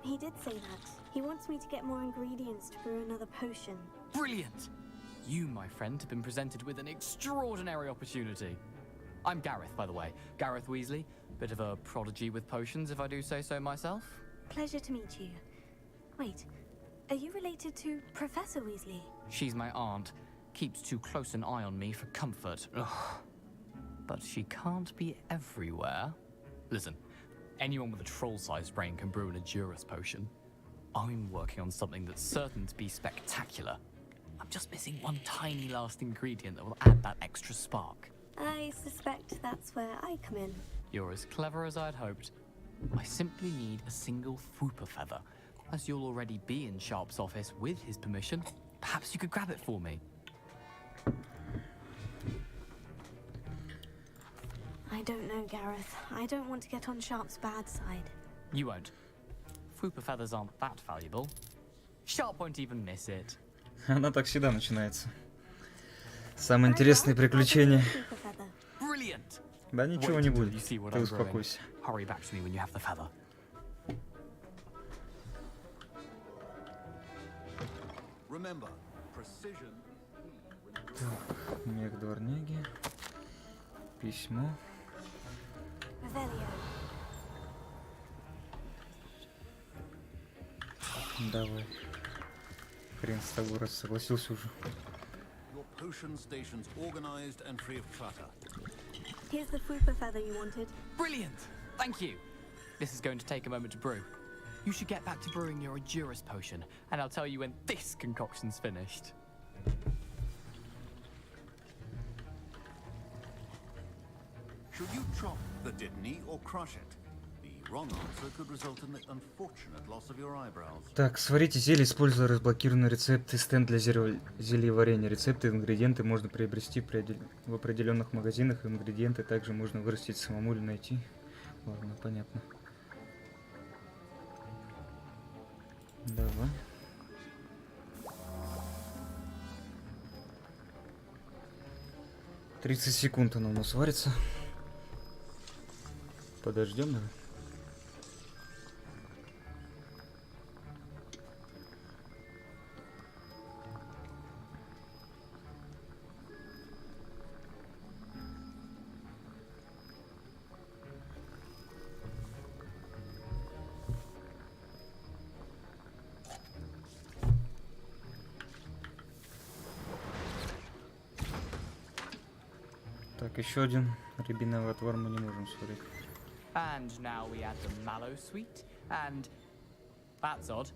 Speaker 3: He did say that. He wants me to get more ingredients to brew another potion.
Speaker 15: Brilliant! You, my friend, have been presented with an extraordinary opportunity. I'm Gareth, by the way. Gareth Weasley. Bit of a prodigy with potions, if I do say so myself.
Speaker 3: Pleasure to meet you. Wait, are you related to Professor Weasley?
Speaker 15: She's my aunt. Keeps too close an eye on me for comfort. Ugh. But she can't be everywhere. Listen, anyone with a troll-sized brain can brew an Edurus potion. I'm working on something that's certain to be spectacular. I'm just missing one tiny last ingredient that will add that extra spark.
Speaker 3: I suspect that's where I come in.
Speaker 15: You're as clever as I'd hoped. I simply need a single Fwooper feather. As you'll already be in Sharp's office with his permission, perhaps you could grab it for me.
Speaker 3: I don't know, Gareth. I don't want to get on Sharp's bad side.
Speaker 15: You won't. Fwooper feathers aren't that valuable. Sharp won't even miss it.
Speaker 1: Она так всегда начинается. Самые интересные приключения.
Speaker 15: Brilliant.
Speaker 1: Да ничего не будет. Ты успокойся.
Speaker 15: Hurry back to me when you have the feather.
Speaker 20: Remember, precision.
Speaker 1: Так, мех дворняги. Письмо. Давай. Хрен с тобой, раз согласился уже.
Speaker 20: Your potion station's organized and free of clutter.
Speaker 3: Here's the Fwooper feather you wanted.
Speaker 15: Brilliant! Thank you. This is going to take a moment to brew. You should get back to brewing your Edurus potion, and I'll tell you when this concoction's finished.
Speaker 20: Should you chop the Dittany or crush it? The wrong answer could result in the unfortunate loss of your eyebrows.
Speaker 1: Так, сварите зелье, используя разблокированный рецепт и стенд для зельеварения. Рецепты и ингредиенты можно приобрести в определенных магазинах. Ингредиенты также можно вырастить самому или найти. Ладно, понятно. Давай. «30 секунд оно у нас варится. Подождем, давай. Так, еще один рябиновый отвар мы не можем сварить.
Speaker 15: And now we add the mallow sweet, and that's odd.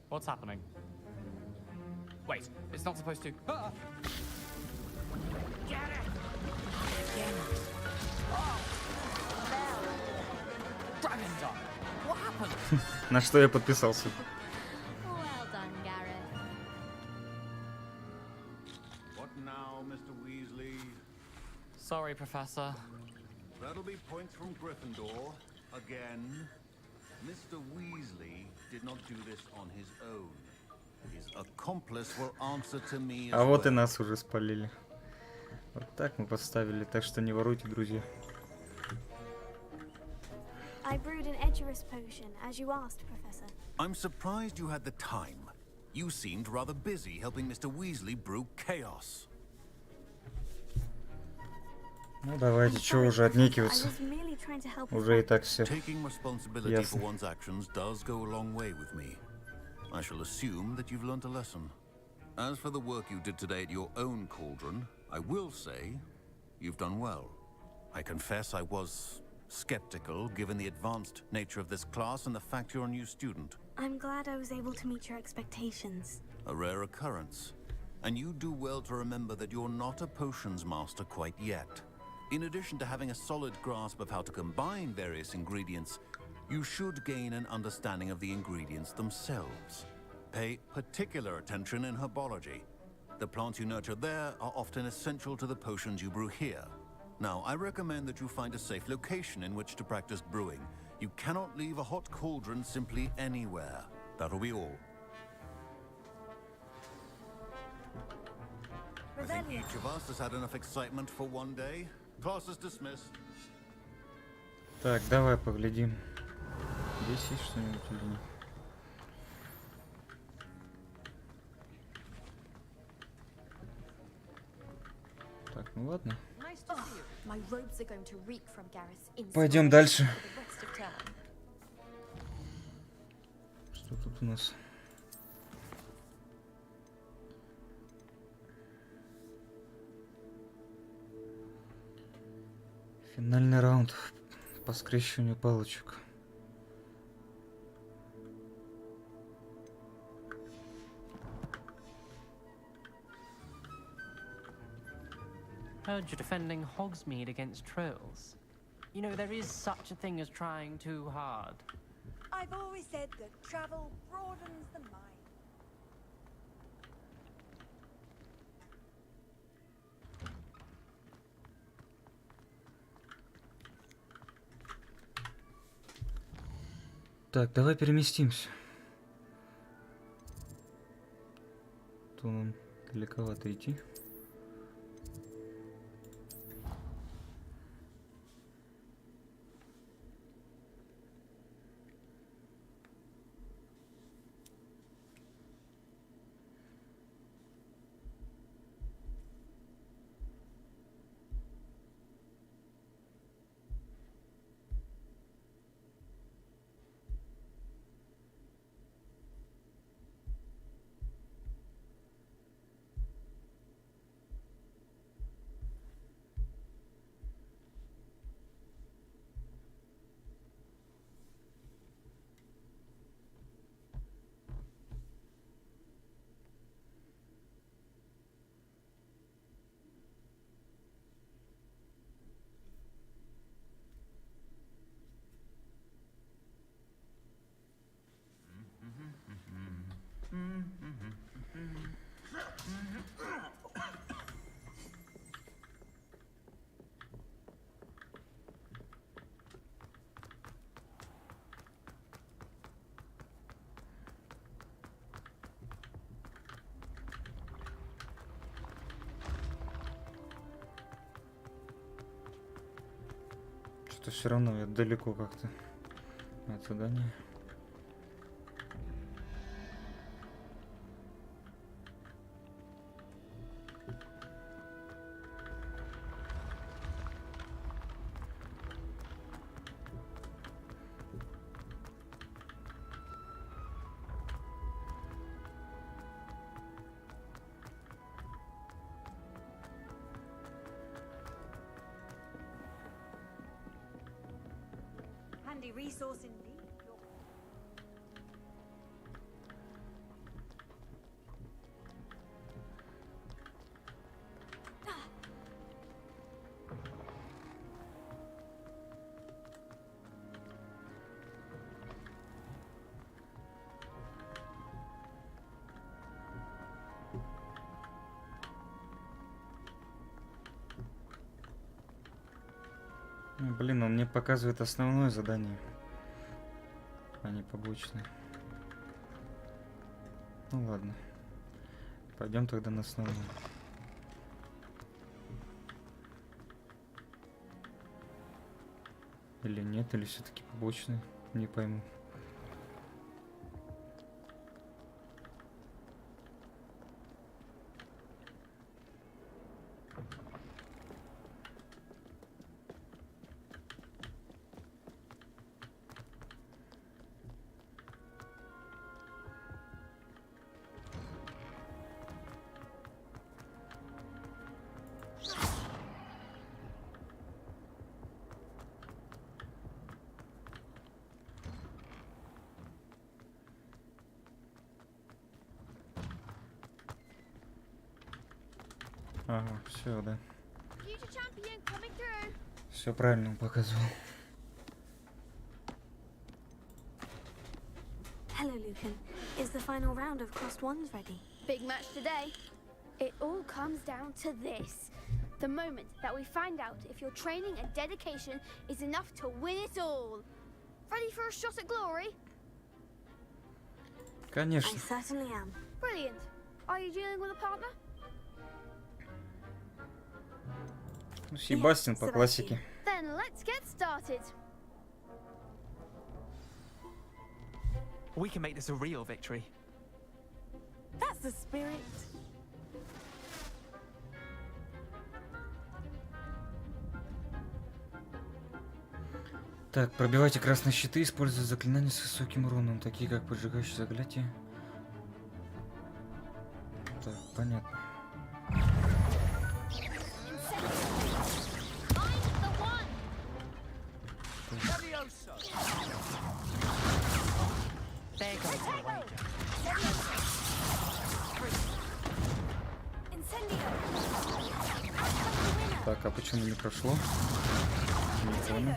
Speaker 15: What's happening? Wait, it's not supposed to. Ah! Get it! Again. Oh! Dragon Dog! What happened?
Speaker 1: На что я подписался?
Speaker 10: Well done, Gareth.
Speaker 20: What now, Mr. Weasley?
Speaker 15: Sorry, Professor.
Speaker 20: That'll be points from Gryffindor. Again. Mr. Weasley did not do this on his own. His accomplice will answer to me as
Speaker 1: А вот и
Speaker 20: well.
Speaker 1: нас уже спалили. Вот так мы подставили, так что не воруйте, друзья.
Speaker 3: I brewed an Edgerus potion, as you asked, Professor.
Speaker 20: I'm surprised you had the time. You seemed rather busy helping Mr. Weasley brew chaos.
Speaker 1: Ну давайте, чего уже отнекиваться? Уже и так все
Speaker 20: Taking responsibility for
Speaker 1: ясно.
Speaker 20: one's actions does go a long way with me. I shall assume that you've learnt a lesson. As for the work you did today at your own cauldron, I will say you've done well. I confess I was skeptical given the advanced nature of this class and the fact you're a new student.
Speaker 3: I'm glad I was able to meet your expectations.
Speaker 20: A rare occurrence. And you do well to remember that you're not a potions master quite yet. In addition to having a solid grasp of how to combine various ingredients, you should gain an understanding of the ingredients themselves. Pay particular attention in herbology. The plants you nurture there are often essential to the potions you brew here. Now, I recommend that you find a safe location in which to practice brewing. You cannot leave a hot cauldron simply anywhere. That'll be all. I think each of us has had enough excitement for one day. Class is dismissed.
Speaker 1: Так, давай поглядим. Здесь есть что-нибудь или нет? Так, ну ладно.
Speaker 10: My robes are going to reek from Gareth's
Speaker 1: Пойдем дальше.
Speaker 10: for the rest of term.
Speaker 1: Что тут у нас? Финальный раунд по скрещиванию палочек.
Speaker 5: Heard you're defending Hogsmeade against trolls. You know, there is such a thing as trying too hard.
Speaker 8: I've always said that travel broadens the mind.
Speaker 1: Так, давай переместимся. То нам далековато идти. Что-то все равно я далеко как-то от задания.
Speaker 3: handy resource indeed.
Speaker 1: Ну, блин, он мне показывает основное задание, а не побочное. Ну ладно. Пойдем тогда на основное. Или нет, или все-таки побочный, не пойму. Ага, все, да. Все правильно он показывал.
Speaker 3: Hello, Lucan. Is the final round of crossed wands ready?
Speaker 12: Big match today. It all comes down to this. The moment that we find out if your training and dedication is enough to win it all. Ready for a shot at glory?
Speaker 1: Конечно.
Speaker 3: I certainly am.
Speaker 12: Brilliant. Are you dealing with a partner?
Speaker 1: Ну, Себастьян по классике.
Speaker 12: Then let's get started.
Speaker 18: We can make this a real victory.
Speaker 7: That's the spirit.
Speaker 1: Так, пробивайте красные щиты, используя заклинания с высоким уроном, такие как поджигающее заклятие. Так, понятно. Так, а почему не прошло? Не понял.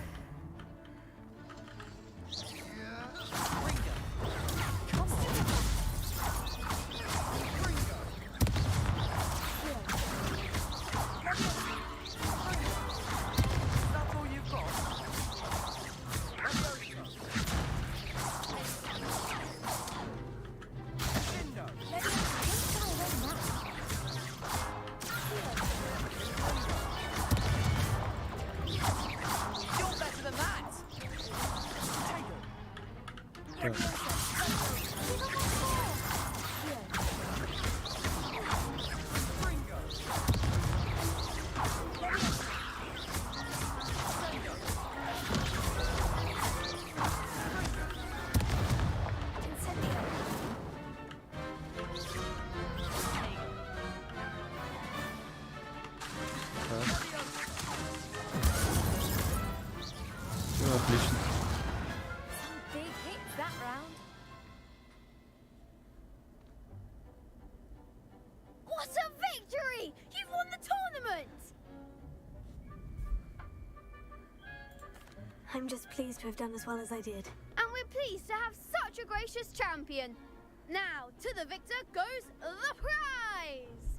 Speaker 1: Отлично.
Speaker 12: Big hits that round. What a victory! You've won the tournament!
Speaker 3: I'm just pleased to have done as well as I did.
Speaker 12: And we're pleased to have such a gracious champion. Now, to the victor goes the prize!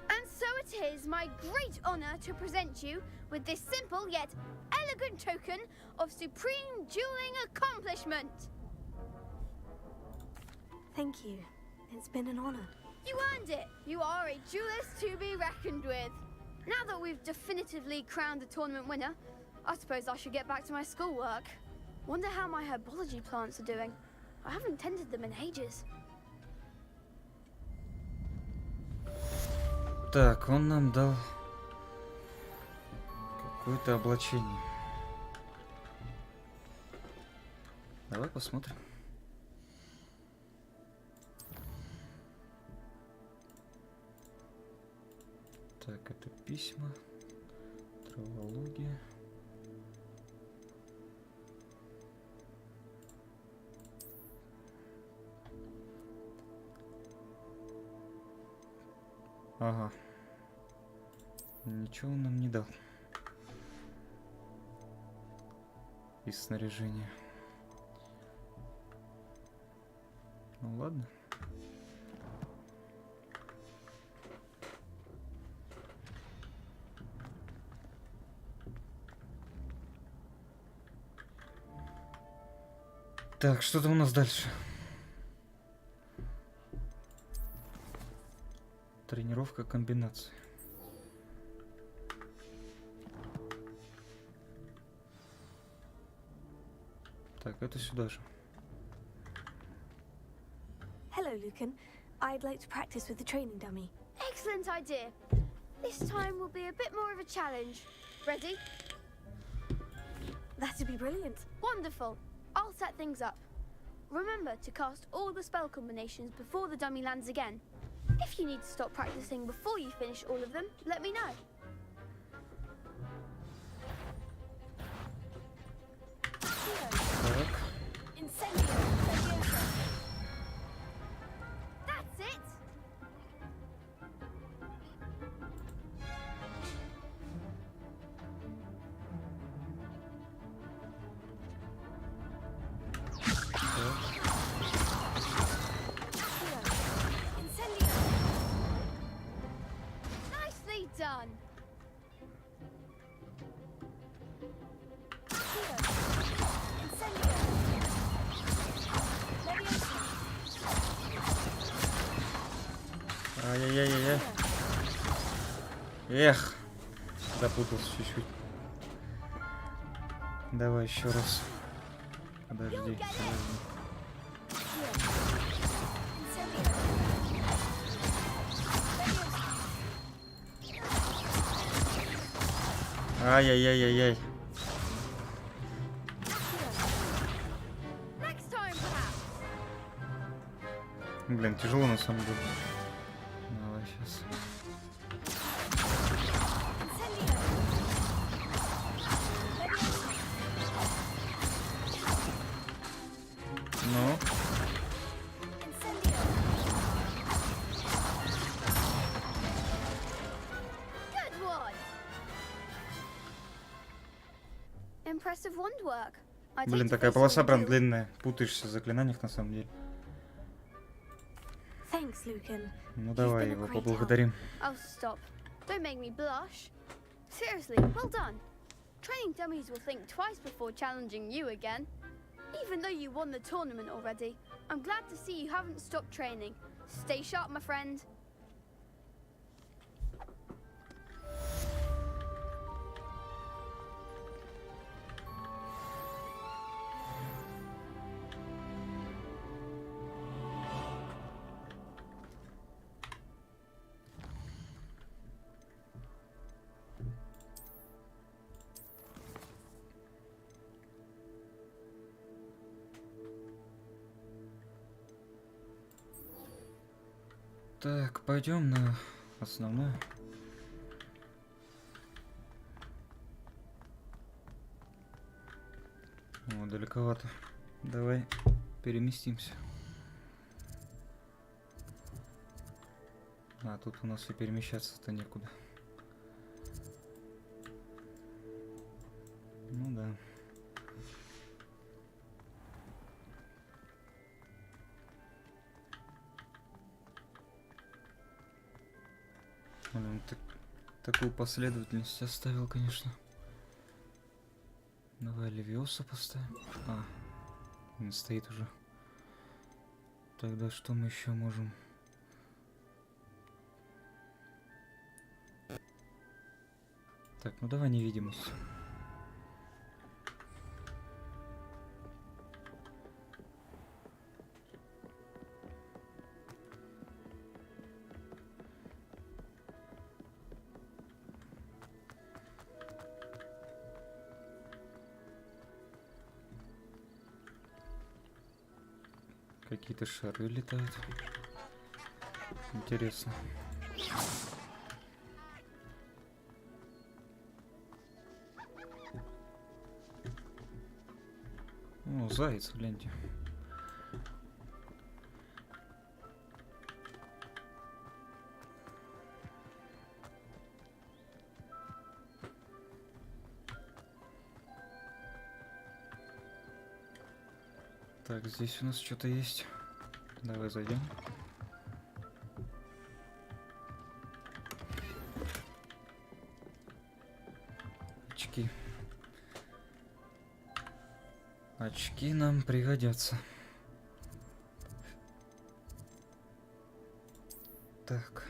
Speaker 12: And so it is my great honor to present you with this simple yet elegant token of supreme dueling accomplishment.
Speaker 3: Thank you. It's been an honor.
Speaker 12: You earned it. You are a duelist to be reckoned with. Now that we've definitively crowned the tournament winner, I suppose I should get back to my schoolwork. Wonder how my herbology plants are doing. I haven't tended them in ages.
Speaker 1: Так, он нам дал какое-то облачение. Давай посмотрим. Так, это письма, травология. Ага. Ничего он нам не дал. Из снаряжения. Ну ладно. Так, что там у нас дальше? Тренировка комбинаций. Так, это сюда же.
Speaker 3: Hello, Lucan. I'd like to practice with the training dummy.
Speaker 12: Excellent idea. This time will be a bit more of a challenge. Ready?
Speaker 3: That'd be brilliant.
Speaker 12: Wonderful. I'll set things up. Remember to cast all the spell combinations before the dummy lands again. If you need to stop practicing before you finish all of them, let me know.
Speaker 1: Так.
Speaker 12: That's it. Nicely done.
Speaker 1: Ай-яй-яй-яй-яй. Эх, запутался чуть-чуть. Давай еще раз. Подожди. Ай-яй-яй-яй-яй. Блин, тяжело на самом деле. Давай сейчас. Ну.
Speaker 12: Impressive wand work.
Speaker 1: Блин, такая полоса прям длинная. Путаешься в заклинаниях на самом деле.
Speaker 3: Thanks, Lucan.
Speaker 1: Ну давай его поблагодарим.
Speaker 12: Oh, stop. Don't make me blush. Seriously, well done. Training dummies will think twice before challenging you again. Even though you won the tournament already, I'm glad to see you haven't stopped training. Stay sharp, my friend.
Speaker 1: Так, пойдем на основное. О, далековато. Давай переместимся. А, тут у нас и перемещаться-то некуда. Ну да. Блин, такую последовательность оставил, конечно. Давай Левиоса поставим. А, он стоит уже. Тогда что мы еще можем? Так, ну давай невидимость. Какие-то шары летают. Интересно. О, заяц, гляньте. Так, здесь у нас что-то есть. Давай зайдем. Очки. Очки нам пригодятся. Так.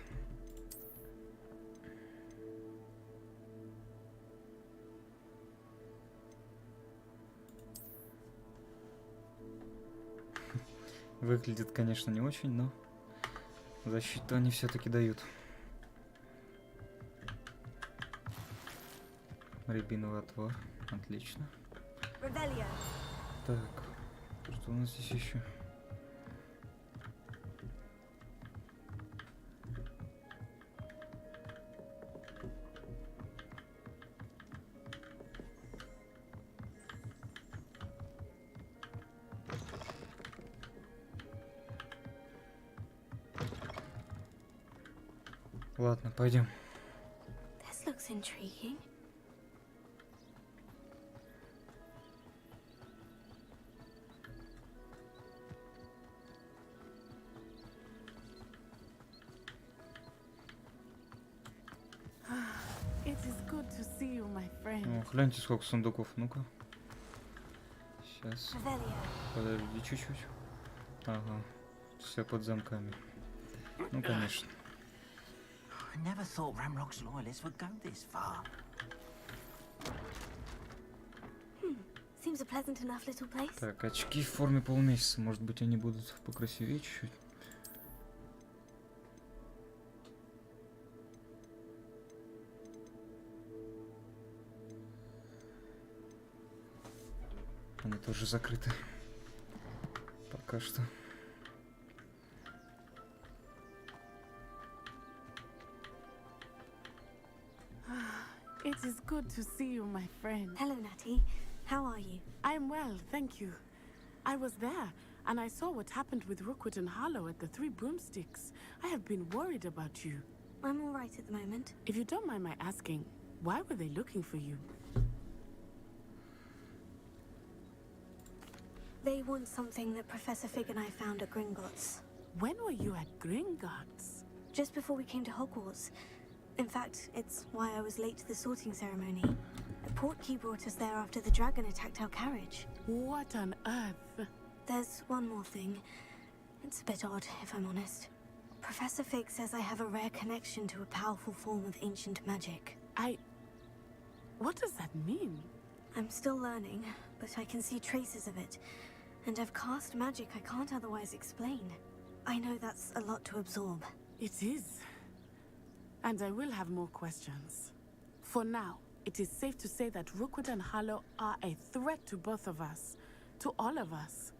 Speaker 1: Выглядит, конечно, не очень, но защиту они все-таки дают. Рябиновый отвар. Отлично. Так, что у нас здесь еще? Ладно, пойдем.
Speaker 3: This looks intriguing.
Speaker 14: It is good to see you, my friend.
Speaker 1: О, гляньте, сколько сундуков. Ну-ка. Сейчас. Подожди чуть-чуть. Ага. Все под замками. Ну, конечно.
Speaker 9: I never thought Ramrock's loyalists would go this far.
Speaker 3: Seems a pleasant enough little place.
Speaker 1: Так, очки в форме полумесяца. Может быть, они будут покрасивее чуть-чуть. Они тоже закрыты. Пока что.
Speaker 14: It is good to see you, my friend.
Speaker 3: Hello, Natty. How are you?
Speaker 14: I'm well, thank you. I was there, and I saw what happened with Rookwood and Harlow at the Three Broomsticks. I have been worried about you.
Speaker 3: I'm all right at the moment.
Speaker 14: If you don't mind my asking, why were they looking for you?
Speaker 3: They want something that Professor Fig and I found at Gringotts.
Speaker 14: When were you at Gringotts?
Speaker 3: Just before we came to Hogwarts. In fact, it's why I was late to the sorting ceremony. The portkey brought us there after the dragon attacked our carriage.
Speaker 14: What on earth?
Speaker 3: There's one more thing. It's a bit odd, if I'm honest. Professor Fig says I have a rare connection to a powerful form of ancient magic.
Speaker 14: What does that mean?
Speaker 3: I'm still learning, but I can see traces of it. And I've cast magic I can't otherwise explain. I know that's a lot to absorb.
Speaker 14: It is. And I will have more questions. For now, it is safe to say that Rookwood and Harlow are a threat to both of us. To all of us.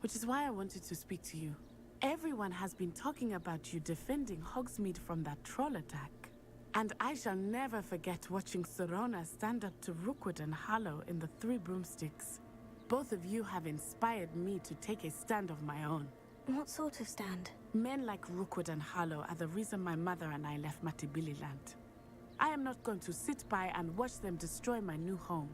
Speaker 14: Which is why I wanted to speak to you. Everyone has been talking about you defending Hogsmeade from that troll attack. And I shall never forget watching Sorona stand up to Rookwood and Harlow in the Three Broomsticks. Both of you have inspired me to take a stand of my own.
Speaker 3: What sort of stand?
Speaker 14: Men like Rookwood and Harlow are the reason my mother and I left Matibililand. I am not going to sit by and watch them destroy my new home.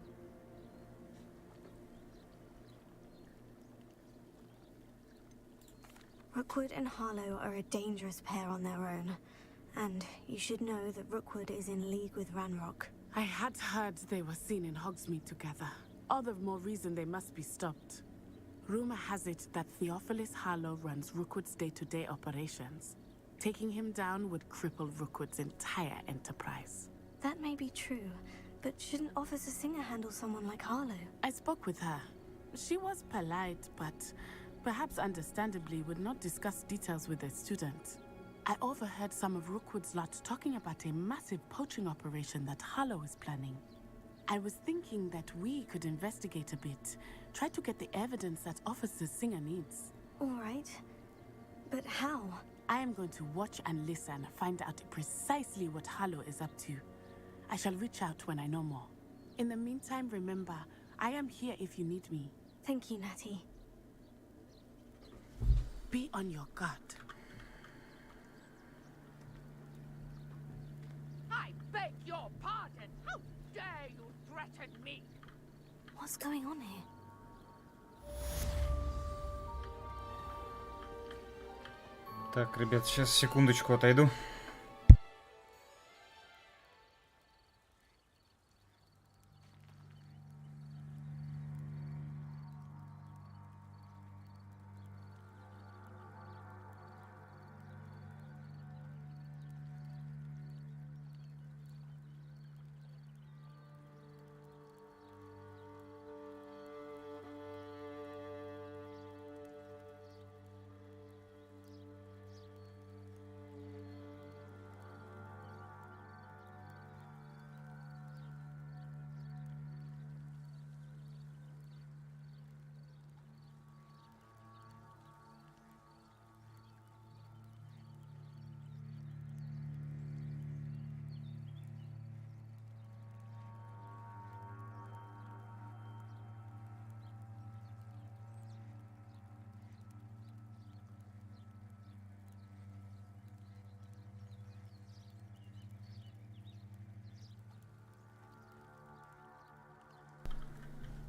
Speaker 3: Rookwood and Harlow are a dangerous pair on their own. And you should know that Rookwood is in league with Ranrock.
Speaker 14: I had heard they were seen in Hogsmeade together. All the more reason they must be stopped. Rumor has it that Theophilus Harlow runs Rookwood's day-to-day operations. Taking him down would cripple Rookwood's entire enterprise.
Speaker 3: That may be true, but shouldn't Officer Singer handle someone like Harlow?
Speaker 14: I spoke with her. She was polite, but perhaps understandably would not discuss details with a student. I overheard some of Rookwood's lot talking about a massive poaching operation that Harlow is planning. I was thinking that we could investigate a bit, try to get the evidence that Officer Singer needs.
Speaker 3: All right. But how?
Speaker 14: I am going to watch and listen, find out precisely what Harlow is up to. I shall reach out when I know more. In the meantime, remember, I am here if you need me.
Speaker 3: Thank you, Natty.
Speaker 14: Be on your guard.
Speaker 7: I beg your pardon. How dare you threaten me?
Speaker 3: What's going on here?
Speaker 1: Так, ребят, сейчас секундочку отойду.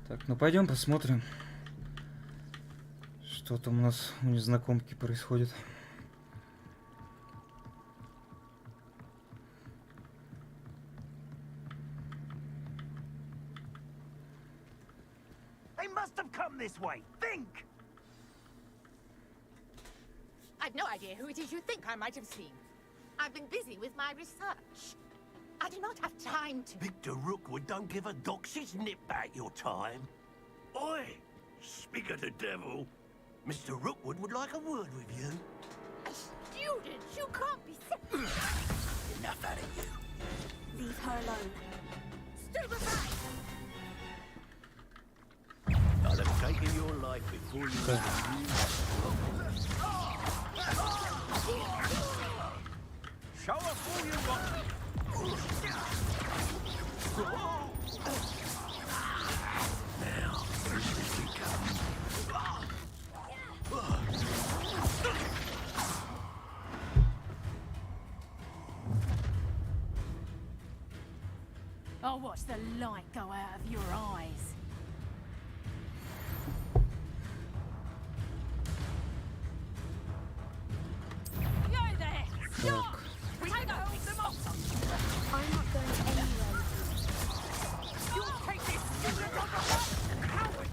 Speaker 1: Так, ну пойдем посмотрим, что там у нас у незнакомки происходит.
Speaker 9: They must have come this way. Think!
Speaker 7: I've no idea who it is you think I might have seen. I've been busy with my research. I do not have time to...
Speaker 9: Victor Rookwood don't give a doxy's nip back your time. Oi! Speak of the devil. Mr. Rookwood would like a word with you.
Speaker 7: A student? You can't be...
Speaker 9: Enough out of you.
Speaker 3: Leave her alone.
Speaker 7: Stupefy!
Speaker 9: I'll have taken your life before you... Show us all you got. Now, first we come.
Speaker 10: I'll watch the light go out of your eyes. Yo there! Stop! We take them off!
Speaker 3: I'm not going anywhere.
Speaker 7: You'll take this! Coward!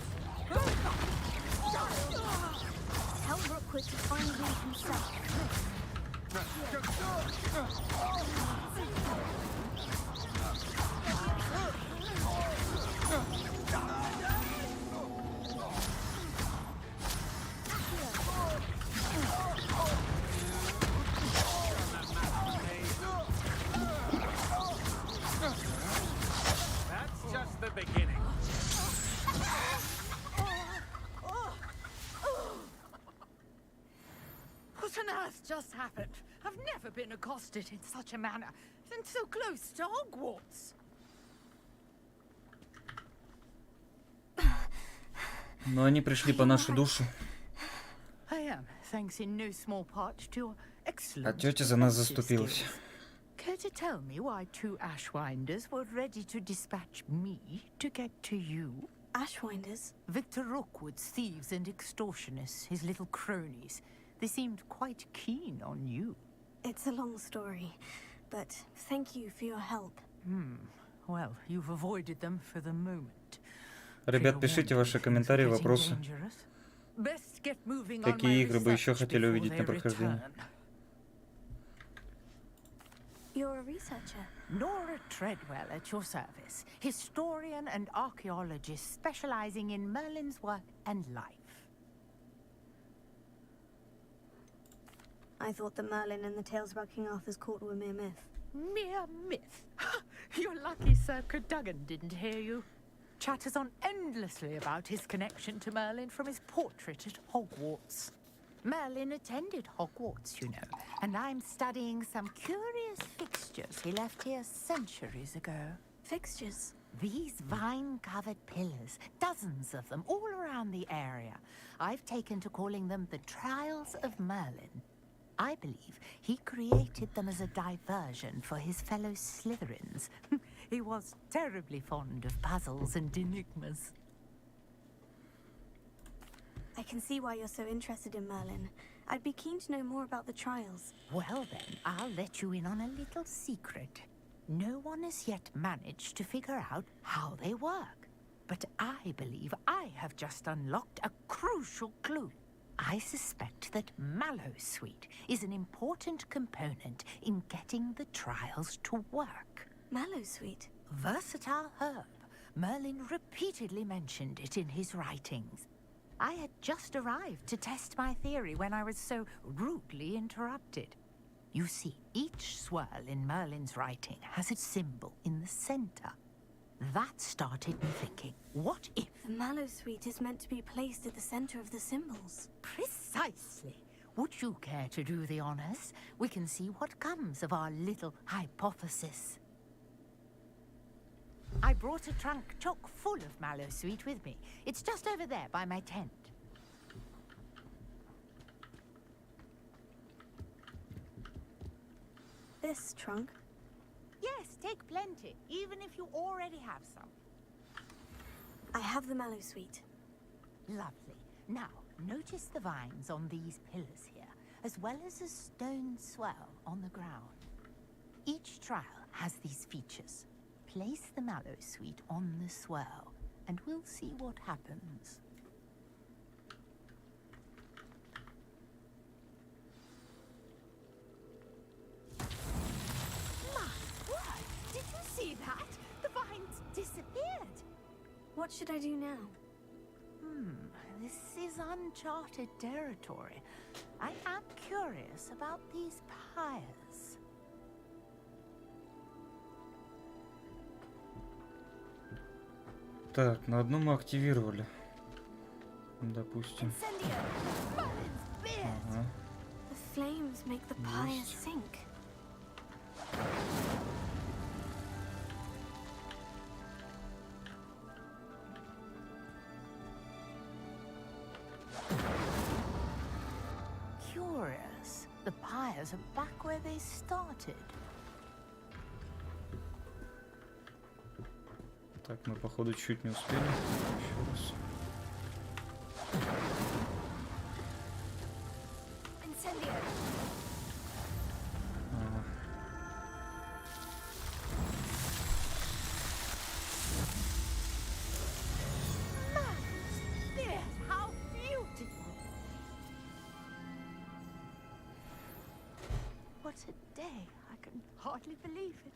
Speaker 3: Tell Rookwood to find me himself.
Speaker 9: That's just the beginning.
Speaker 7: What on earth just happened? I've never been accosted in such a manner, and so close to Hogwarts.
Speaker 1: Но они пришли по нашу душу.
Speaker 7: I am, thanks in no small part to your excellent...
Speaker 1: А тетя за нас заступилась.
Speaker 7: Care to tell me why two Ashwinders were ready to dispatch me to get to you?
Speaker 3: Ashwinders?
Speaker 7: Victor Rookwood's thieves and extortionists, his little cronies. They seemed quite keen on you.
Speaker 3: It's a long story, but thank you for your help.
Speaker 7: Well, you've avoided them for the moment.
Speaker 1: Ребят, пишите ваши комментарии, вопросы. Какие игры бы еще хотели увидеть на прохождении?
Speaker 3: You're a researcher.
Speaker 7: Nora Treadwell at your service, historian and archaeologist specializing in Merlin's work and life.
Speaker 3: I thought the Merlin and the tales about King Arthur's court were mere myth.
Speaker 7: Mere myth? You're lucky Sir Cadogan didn't hear you. Chatters on endlessly about his connection to Merlin from his portrait at Hogwarts. Merlin attended Hogwarts, you know, and I'm studying some curious fixtures he left here centuries ago.
Speaker 3: Fixtures?
Speaker 7: These vine-covered pillars, dozens of them, all around the area. I've taken to calling them the Trials of Merlin. I believe he created them as a diversion for his fellow Slytherins. He was terribly fond of puzzles and enigmas.
Speaker 3: I can see why you're so interested in Merlin. I'd be keen to know more about the trials.
Speaker 13: Well then, I'll let you in on a little secret. No one has yet managed to figure out how they work. But I believe I have just unlocked a crucial clue. I suspect that mallowsweet is an important component in getting the trials to work.
Speaker 3: Mallowsweet?
Speaker 13: Versatile herb. Merlin repeatedly mentioned it in his writings. I had just arrived to test my theory when I was so rudely interrupted. You see, each swirl in Merlin's writing has a symbol in the center. That started me thinking, what if...
Speaker 3: The mallowsweet is meant to be placed at the center of the symbols.
Speaker 13: Precisely. Would you care to do the honors? We can see what comes of our little hypothesis. I brought a trunk chock full of mallowsweet with me. It's just over there by my tent.
Speaker 3: This trunk?
Speaker 13: Yes, take plenty, even if you already have some.
Speaker 3: I have the mallowsweet.
Speaker 13: Lovely. Now, notice the vines on these pillars here, as well as a stone swell on the ground. Each trial has these features. Place the mallowsweet on the swell, and we'll see what happens.
Speaker 19: My word! Did you see that? The vines disappeared.
Speaker 3: What should I do now?
Speaker 13: This is uncharted territory. I am curious about these pyres.
Speaker 1: Так, на одну мы активировали. Допустим. Ага.
Speaker 3: The flames make the pyre sink.
Speaker 13: Curious. The pyres are back where they started.
Speaker 1: Так, мы походу чуть не успели. Еще раз. Ага.
Speaker 13: How beautiful! What a day! I can hardly believe it.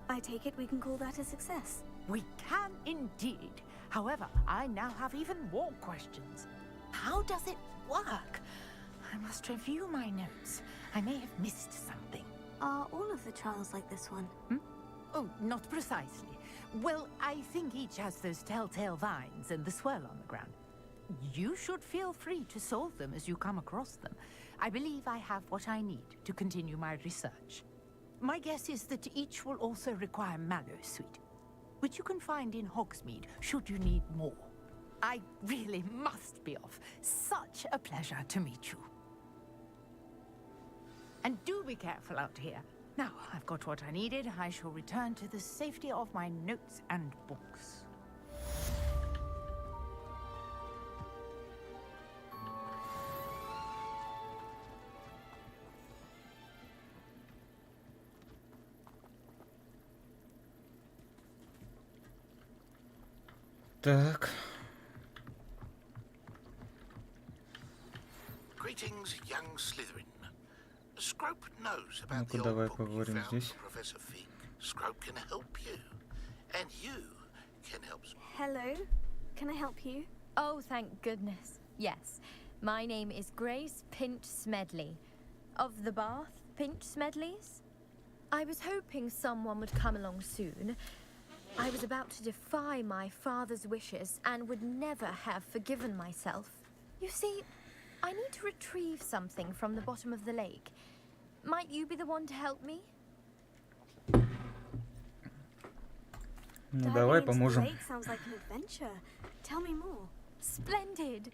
Speaker 3: I take it we can call that a success.
Speaker 13: We can indeed. However, I now have even more questions. How does it work? I must review my notes. I may have missed something.
Speaker 3: Are all of the trials like this one?
Speaker 13: Oh, not precisely. Well, I think each has those telltale vines and the swirl on the ground. You should feel free to solve them as you come across them. I believe I have what I need to continue my research. My guess is that each will also require mallowsweet, which you can find in Hogsmeade should you need more. I really must be off. Such a pleasure to meet you. And do be careful out here. Now, I've got what I needed. I shall return to the safety of my notes and books.
Speaker 1: Так.
Speaker 9: Greetings, young Slytherin. Scrope knows about
Speaker 1: Ну-ка,
Speaker 9: the
Speaker 1: давай
Speaker 9: old book you
Speaker 1: поговорим
Speaker 9: found
Speaker 1: здесь.
Speaker 9: for Professor Fig. Scrope can help you, and you can help.
Speaker 3: Hello, can I help you?
Speaker 6: Oh, thank goodness. Yes, my name is Grace Pinch Smedley, of the Bath Pinch Smedleys. I was hoping someone would come along soon. I was about to defy my father's wishes and would never have forgiven myself. You see, I need to retrieve something from the bottom of the lake. Might you be the one to help me?
Speaker 1: Ну, давай поможем.
Speaker 3: Lake sounds like an adventure. Tell me more.
Speaker 6: Splendid.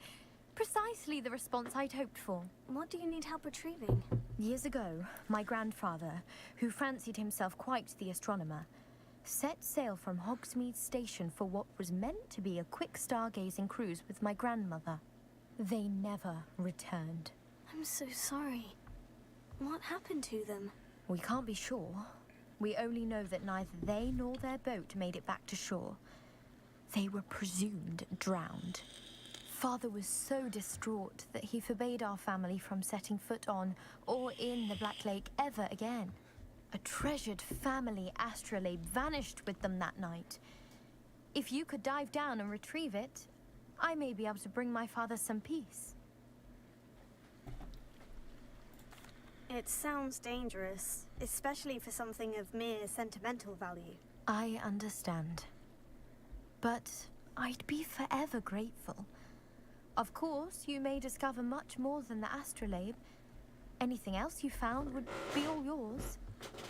Speaker 6: Precisely the response I'd hoped for.
Speaker 3: What do you need help retrieving?
Speaker 6: Years ago, my grandfather, who fancied himself quite the astronomer, Set sail from Hogsmeade Station for what was meant to be a quick stargazing cruise with my grandmother. They never returned.
Speaker 3: I'm so sorry. What happened to them?
Speaker 6: We can't be sure. We only know that neither they nor their boat made it back to shore. They were presumed drowned. Father was so distraught that he forbade our family from setting foot on or in the Black Lake ever again. A treasured family astrolabe vanished with them that night. If you could dive down and retrieve it, I may be able to bring my father some peace.
Speaker 3: It sounds dangerous, especially for something of mere sentimental value.
Speaker 6: I understand. But I'd be forever grateful. Of course, you may discover much more than the astrolabe. Anything else you found would be all yours.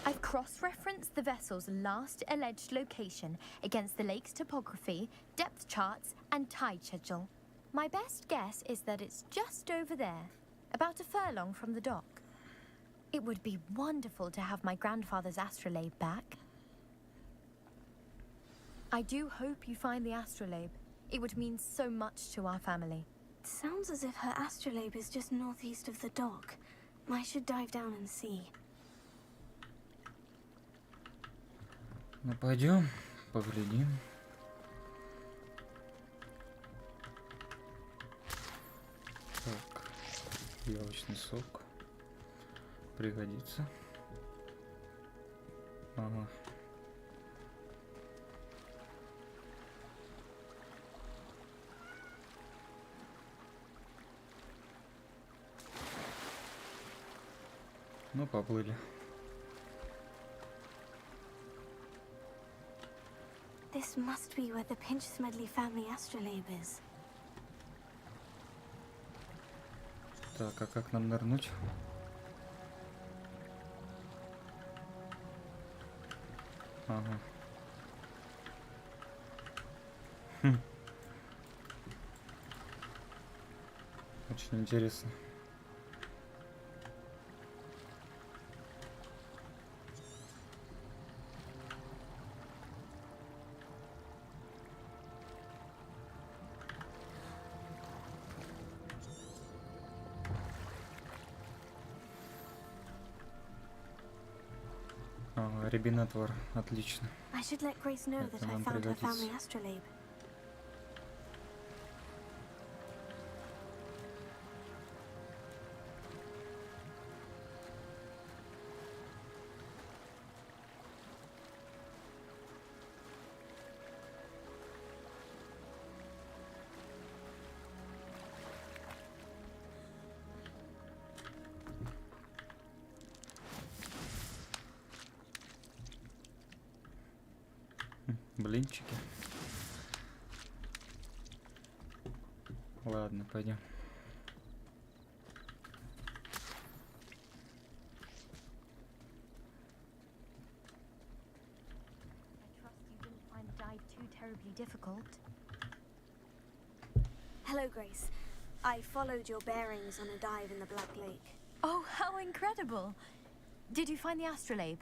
Speaker 6: I've cross-referenced the vessel's last alleged location against the lake's topography, depth charts, and tide schedule. My best guess is that it's just over there, about a furlong from the dock. It would be wonderful to have my grandfather's astrolabe back. I do hope you find the astrolabe. It would mean so much to our family.
Speaker 3: It sounds as if her astrolabe is just northeast of the dock. I should dive down and see.
Speaker 1: Ну, пойдем, поглядим. Так, яблочный сок. Пригодится. Ага. Ну, поплыли.
Speaker 3: This must be where the Pinch Smedley family astrolabe is.
Speaker 1: Так, а как нам нырнуть? Ага. Очень интересно. Ага, рябинотвор, отлично.
Speaker 3: I should let Grace know that I found her family astrolabe.
Speaker 1: Блинчики. Ладно, пойдем.
Speaker 3: Hello, Grace. I followed your bearings on a dive in the Black Lake.
Speaker 6: Oh, how incredible! Did you find the astrolabe?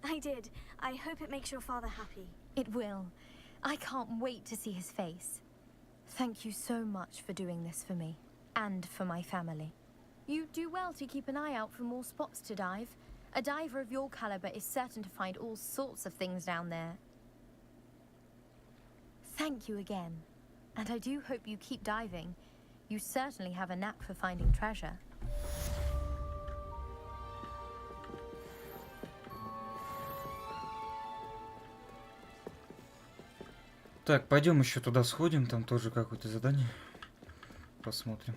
Speaker 3: I did. I hope it makes your father happy.
Speaker 6: It will. I can't wait to see his face. Thank you so much for doing this for me, and for my family. You do well to keep an eye out for more spots to dive. A diver of your caliber is certain to find all sorts of things down there. Thank you again. And I do hope you keep diving. You certainly have a knack for finding treasure.
Speaker 1: Так, пойдем еще туда сходим, там тоже какое-то задание. Посмотрим.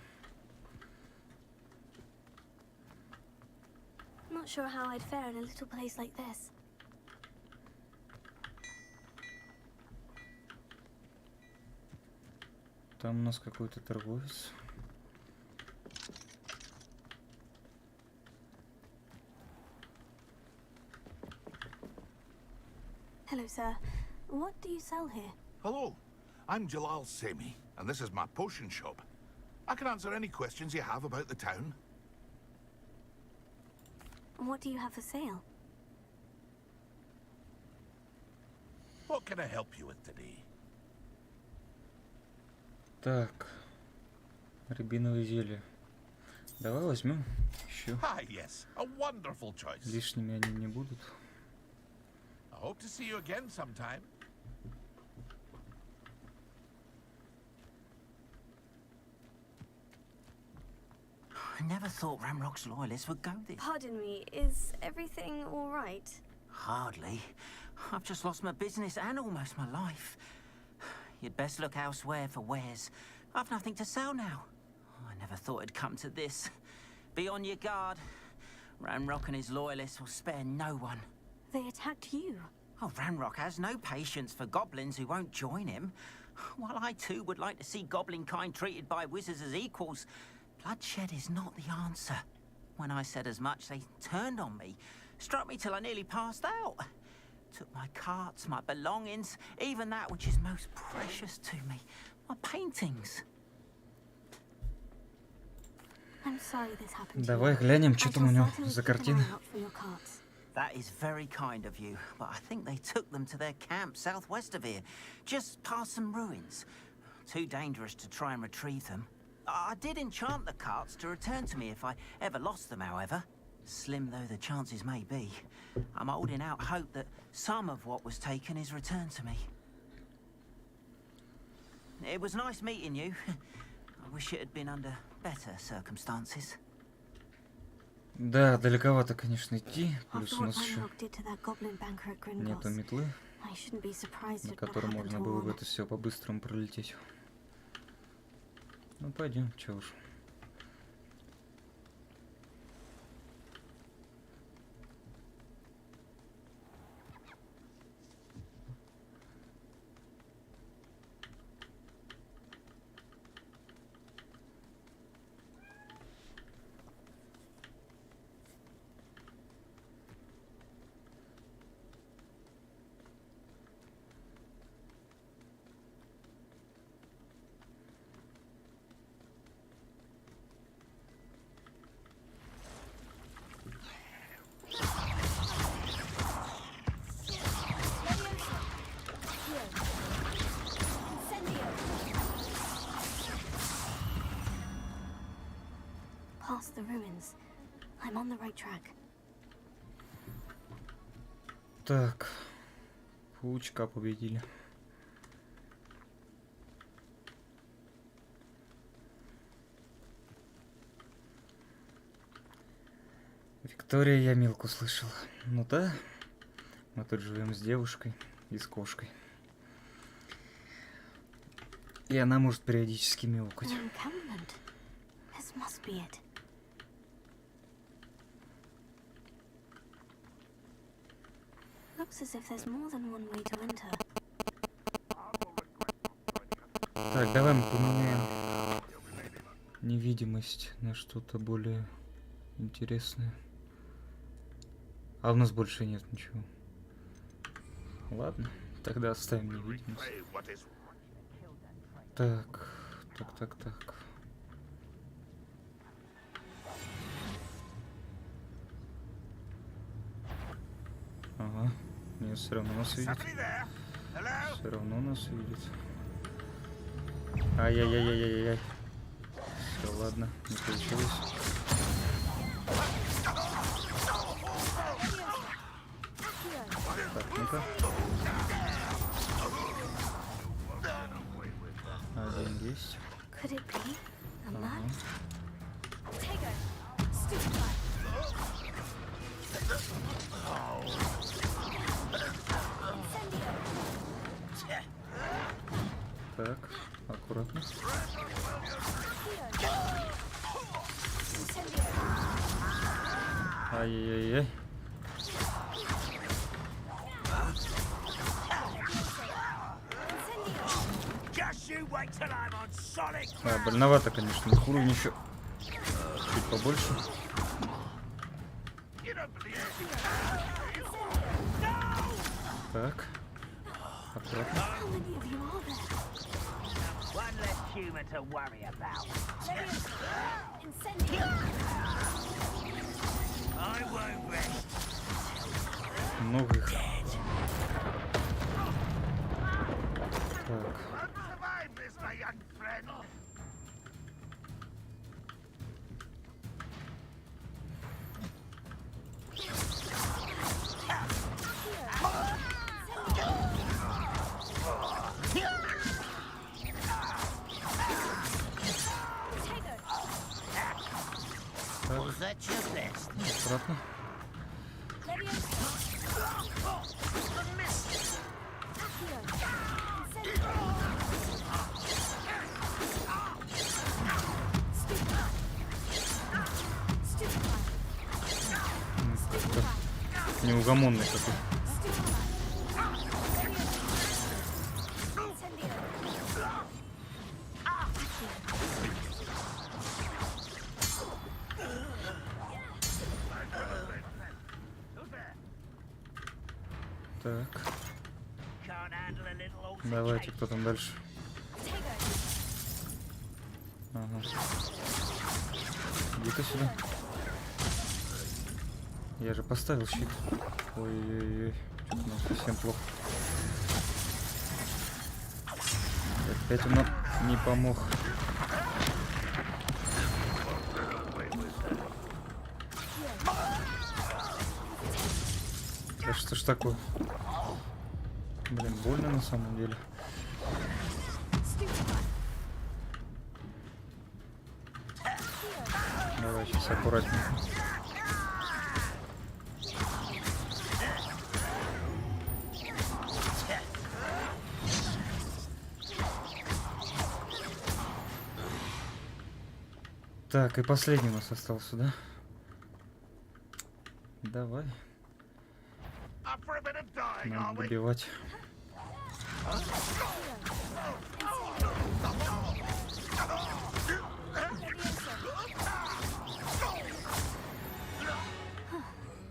Speaker 3: Not sure how I'd fare in a little place like this.
Speaker 1: Там у нас какой-то торговец.
Speaker 3: Hello, sir. What do you sell here?
Speaker 11: Hello, I'm Jalal Semi, and this is my potion shop. I can answer any questions you have about the town.
Speaker 3: What do you have for sale?
Speaker 11: What can I help you with today?
Speaker 1: Так. Рябиновые зелья. Давай возьмем еще.
Speaker 11: Ah, yes, a wonderful choice.
Speaker 1: Лишними они не будут.
Speaker 11: I hope to see you again sometime.
Speaker 4: I never thought Ramrock's loyalists would go this.
Speaker 3: Pardon me, is everything all right?
Speaker 4: Hardly. I've just lost my business and almost my life. You'd best look elsewhere for wares. I've nothing to sell now. I never thought it'd come to this. Be on your guard. Ramrock and his loyalists will spare no one.
Speaker 3: They attacked you.
Speaker 4: Oh, Ramrock has no patience for goblins who won't join him. While I too would like to see goblin kind treated by wizards as equals, bloodshed is not the answer. When I said as much, they turned on me, struck me till I nearly passed out. Took my carts, my belongings, even that which is most precious to me, my paintings.
Speaker 3: I'm sorry this happened.
Speaker 1: Давай глянем, что там у него за картины.
Speaker 4: That is very kind of you, but I think they took them to their camp southwest of here, just past some ruins. Too dangerous to try and retrieve them. I did enchant the carts to return to me if I ever lost them, however. Slim though the chances may be, I'm holding out hope that some of what was taken is returned to me. It was nice meeting you. I wish it had been under better circumstances.
Speaker 1: Да, далековато, конечно, идти. Плюс у нас еще нету метлы, на которой можно было бы это все по-быстрому пролететь. Ну, пойдем, чего уж.
Speaker 3: Past the ruins. I'm on the right track.
Speaker 1: Так, паучка победили. Виктория, я Милку слышала. Ну да, мы тут живем с девушкой и с кошкой. И она может периодически мяукать.
Speaker 3: This must be it. Looks as if there's more than one way to enter.
Speaker 1: Так, давай мы поменяем невидимость на что-то более интересное. А у нас больше нет ничего. Ладно, тогда оставим невидимость. Так. Ага, нет, все равно нас видит. Все равно нас видит. Ай-яй-яй-яй-яй-яй. Все, ладно, не получилось. Так, ну-ка. Один есть. Ага. Так, аккуратно. Ай-яй-яй-яй. А, больновато, конечно, их уровень еще чуть побольше. Так, аккуратно. Много их. Аккуратно. Неугомонный такой. Так. Давайте, кто там дальше? Ага. Иди-ка сюда. Я же поставил щит. Ой-ой-ой. Что-то нам совсем плохо. Опять он нам не помог. Да что ж такое? Блин, больно на самом деле. Давай сейчас аккуратненько. Так, и последний у нас остался, да? Давай. Надо добивать.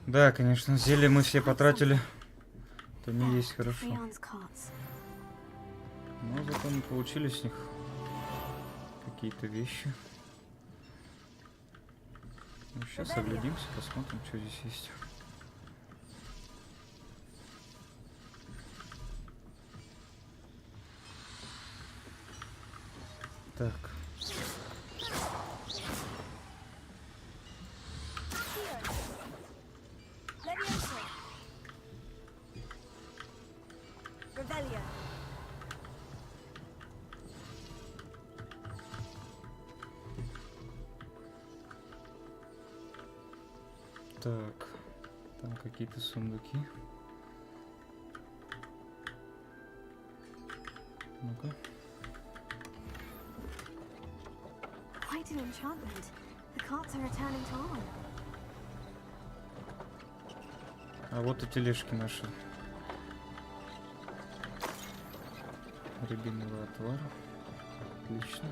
Speaker 1: Да, конечно, зелья мы все потратили. Это не есть хорошо. Но зато мы получили с них какие-то вещи. Ну, сейчас оглядимся, посмотрим, что здесь есть. Так. Так, там какие-то сундуки. Ну-ка.
Speaker 3: Quite an enchantment. The carts are returning to on.
Speaker 1: А вот и тележки наши. Рябинового отвара. Отлично.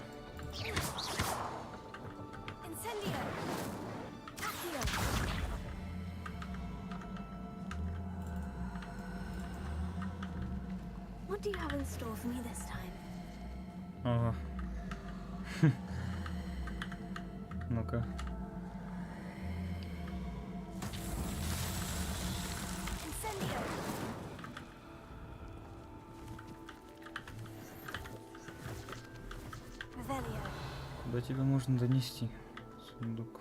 Speaker 3: What do you have in store for me this time?
Speaker 1: Ага. Ну-ка. Куда тебя можно донести? Сундук.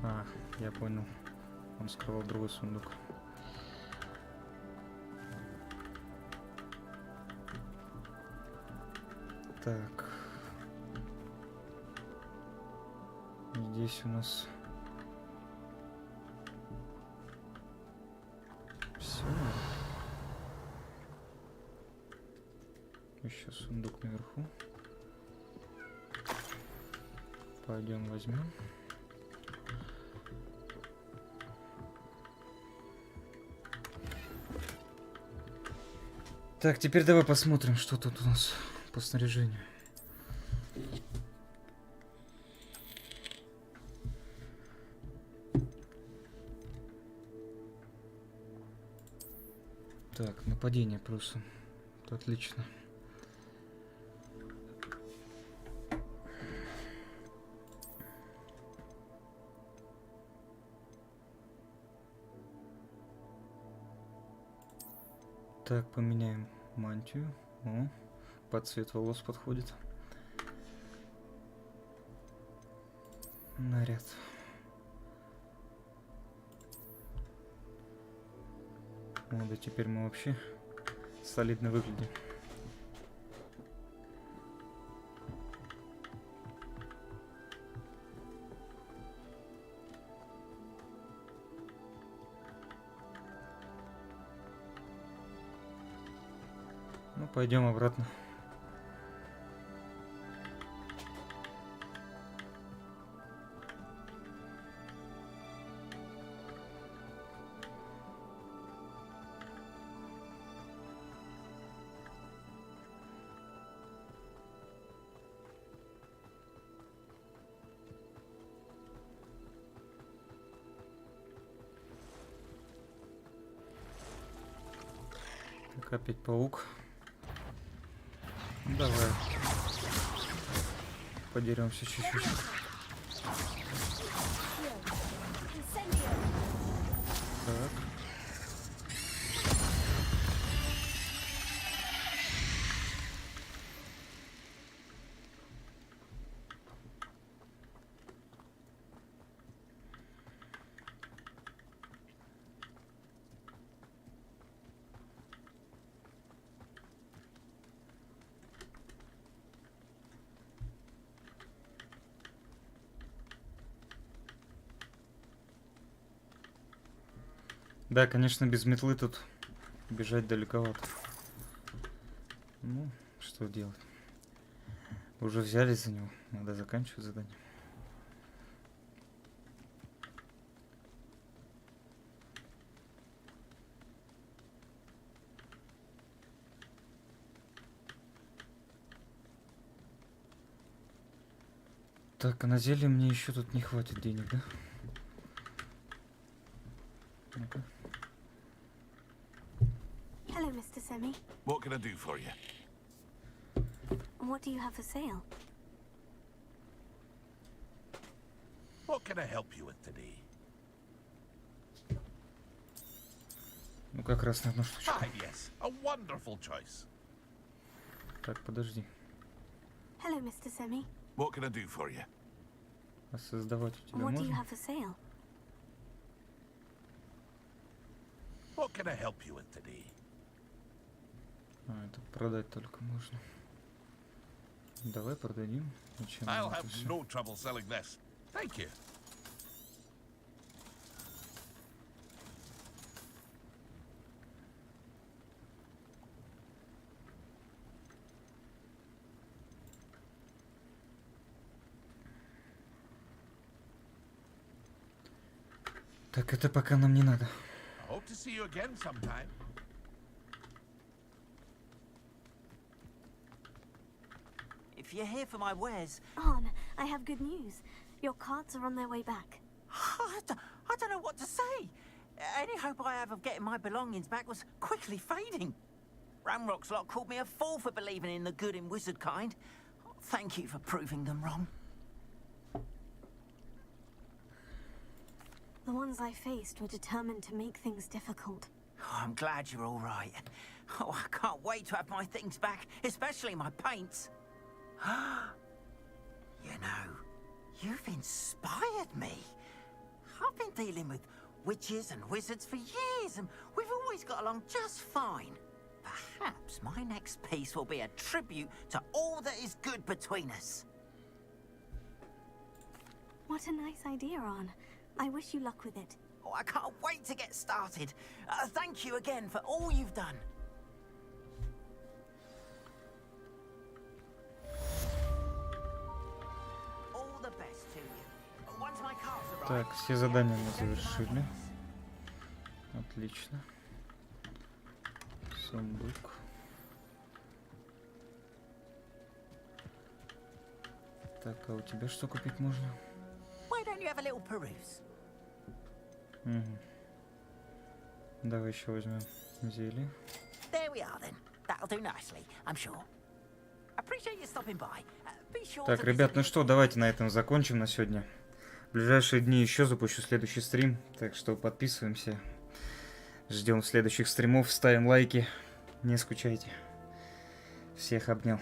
Speaker 1: А, я понял. Он скрывал другой сундук. Так. Здесь у нас все. Еще сундук наверху. Пойдем возьмем. Так, теперь давай посмотрим, что тут у нас по снаряжению. Так, нападение плюсом. Это отлично. Так, поменяем мантию. О, под цвет волос подходит. Наряд. О, да теперь мы вообще солидно выглядим. Ну, пойдем обратно. Так, опять паук. Давай. Подеремся чуть-чуть. Так. Да, конечно, без метлы тут бежать далековато. Ну, что делать? Уже взялись за него. Надо заканчивать задание. Так, а на зелье мне еще тут не хватит денег, да? Ну-ка.
Speaker 3: Hello, Mr. Semi.
Speaker 11: What can I do for you?
Speaker 3: What do you have for sale?
Speaker 11: What can I help you with today?
Speaker 1: Ну, как раз на одну штучку.
Speaker 11: Ah, yes. A wonderful choice.
Speaker 1: Так, подожди.
Speaker 3: Hello, Mr. Semi.
Speaker 11: What can I do for you?
Speaker 1: А создавать у тебя
Speaker 3: What do you
Speaker 1: можно?
Speaker 3: have for sale?
Speaker 11: What can I help you with today?
Speaker 1: А, это продать только можно. Давай продадим. Зачем нам
Speaker 11: I'll
Speaker 1: это
Speaker 11: have
Speaker 1: всё?
Speaker 11: no trouble selling this. Thank you.
Speaker 1: Так, это пока нам не надо.
Speaker 11: I hope to see you again sometime.
Speaker 4: If you're here for my wares,
Speaker 3: Arn, I have good news. Your carts are on their way back.
Speaker 4: I don't know what to say. Any hope I have of getting my belongings back was quickly fading. Ramrock's lot called me a fool for believing in the good in wizard kind. Thank you for proving them wrong.
Speaker 3: The ones I faced were determined to make things difficult.
Speaker 4: Oh, I'm glad you're all right. Oh, I can't wait to have my things back, especially my paints. You know, you've inspired me. I've been dealing with witches and wizards for years, and we've always got along just fine. Perhaps my next piece will be a tribute to all that is good between us.
Speaker 3: What a nice idea, Arn. I wish you luck with it.
Speaker 4: Oh, I can't wait to get started. Thank you again for all you've done. All the best to you. Once my cars arrive.
Speaker 1: Так, все задания мы завершили. Отлично. Сундук. Так, а у тебя что купить можно?
Speaker 4: Why don't you have a little peruse?
Speaker 1: Угу. Давай еще возьмем зелье.
Speaker 4: There we are then. That'll do nicely, I'm sure. Appreciate you stopping by. Be sure
Speaker 1: Так,
Speaker 4: to
Speaker 1: ребят,
Speaker 4: visit
Speaker 1: ну
Speaker 4: me.
Speaker 1: что, давайте на этом закончим на сегодня. В ближайшие дни еще запущу следующий стрим, так что подписываемся. Ждем следующих стримов, ставим лайки. Не скучайте. Всех обнял.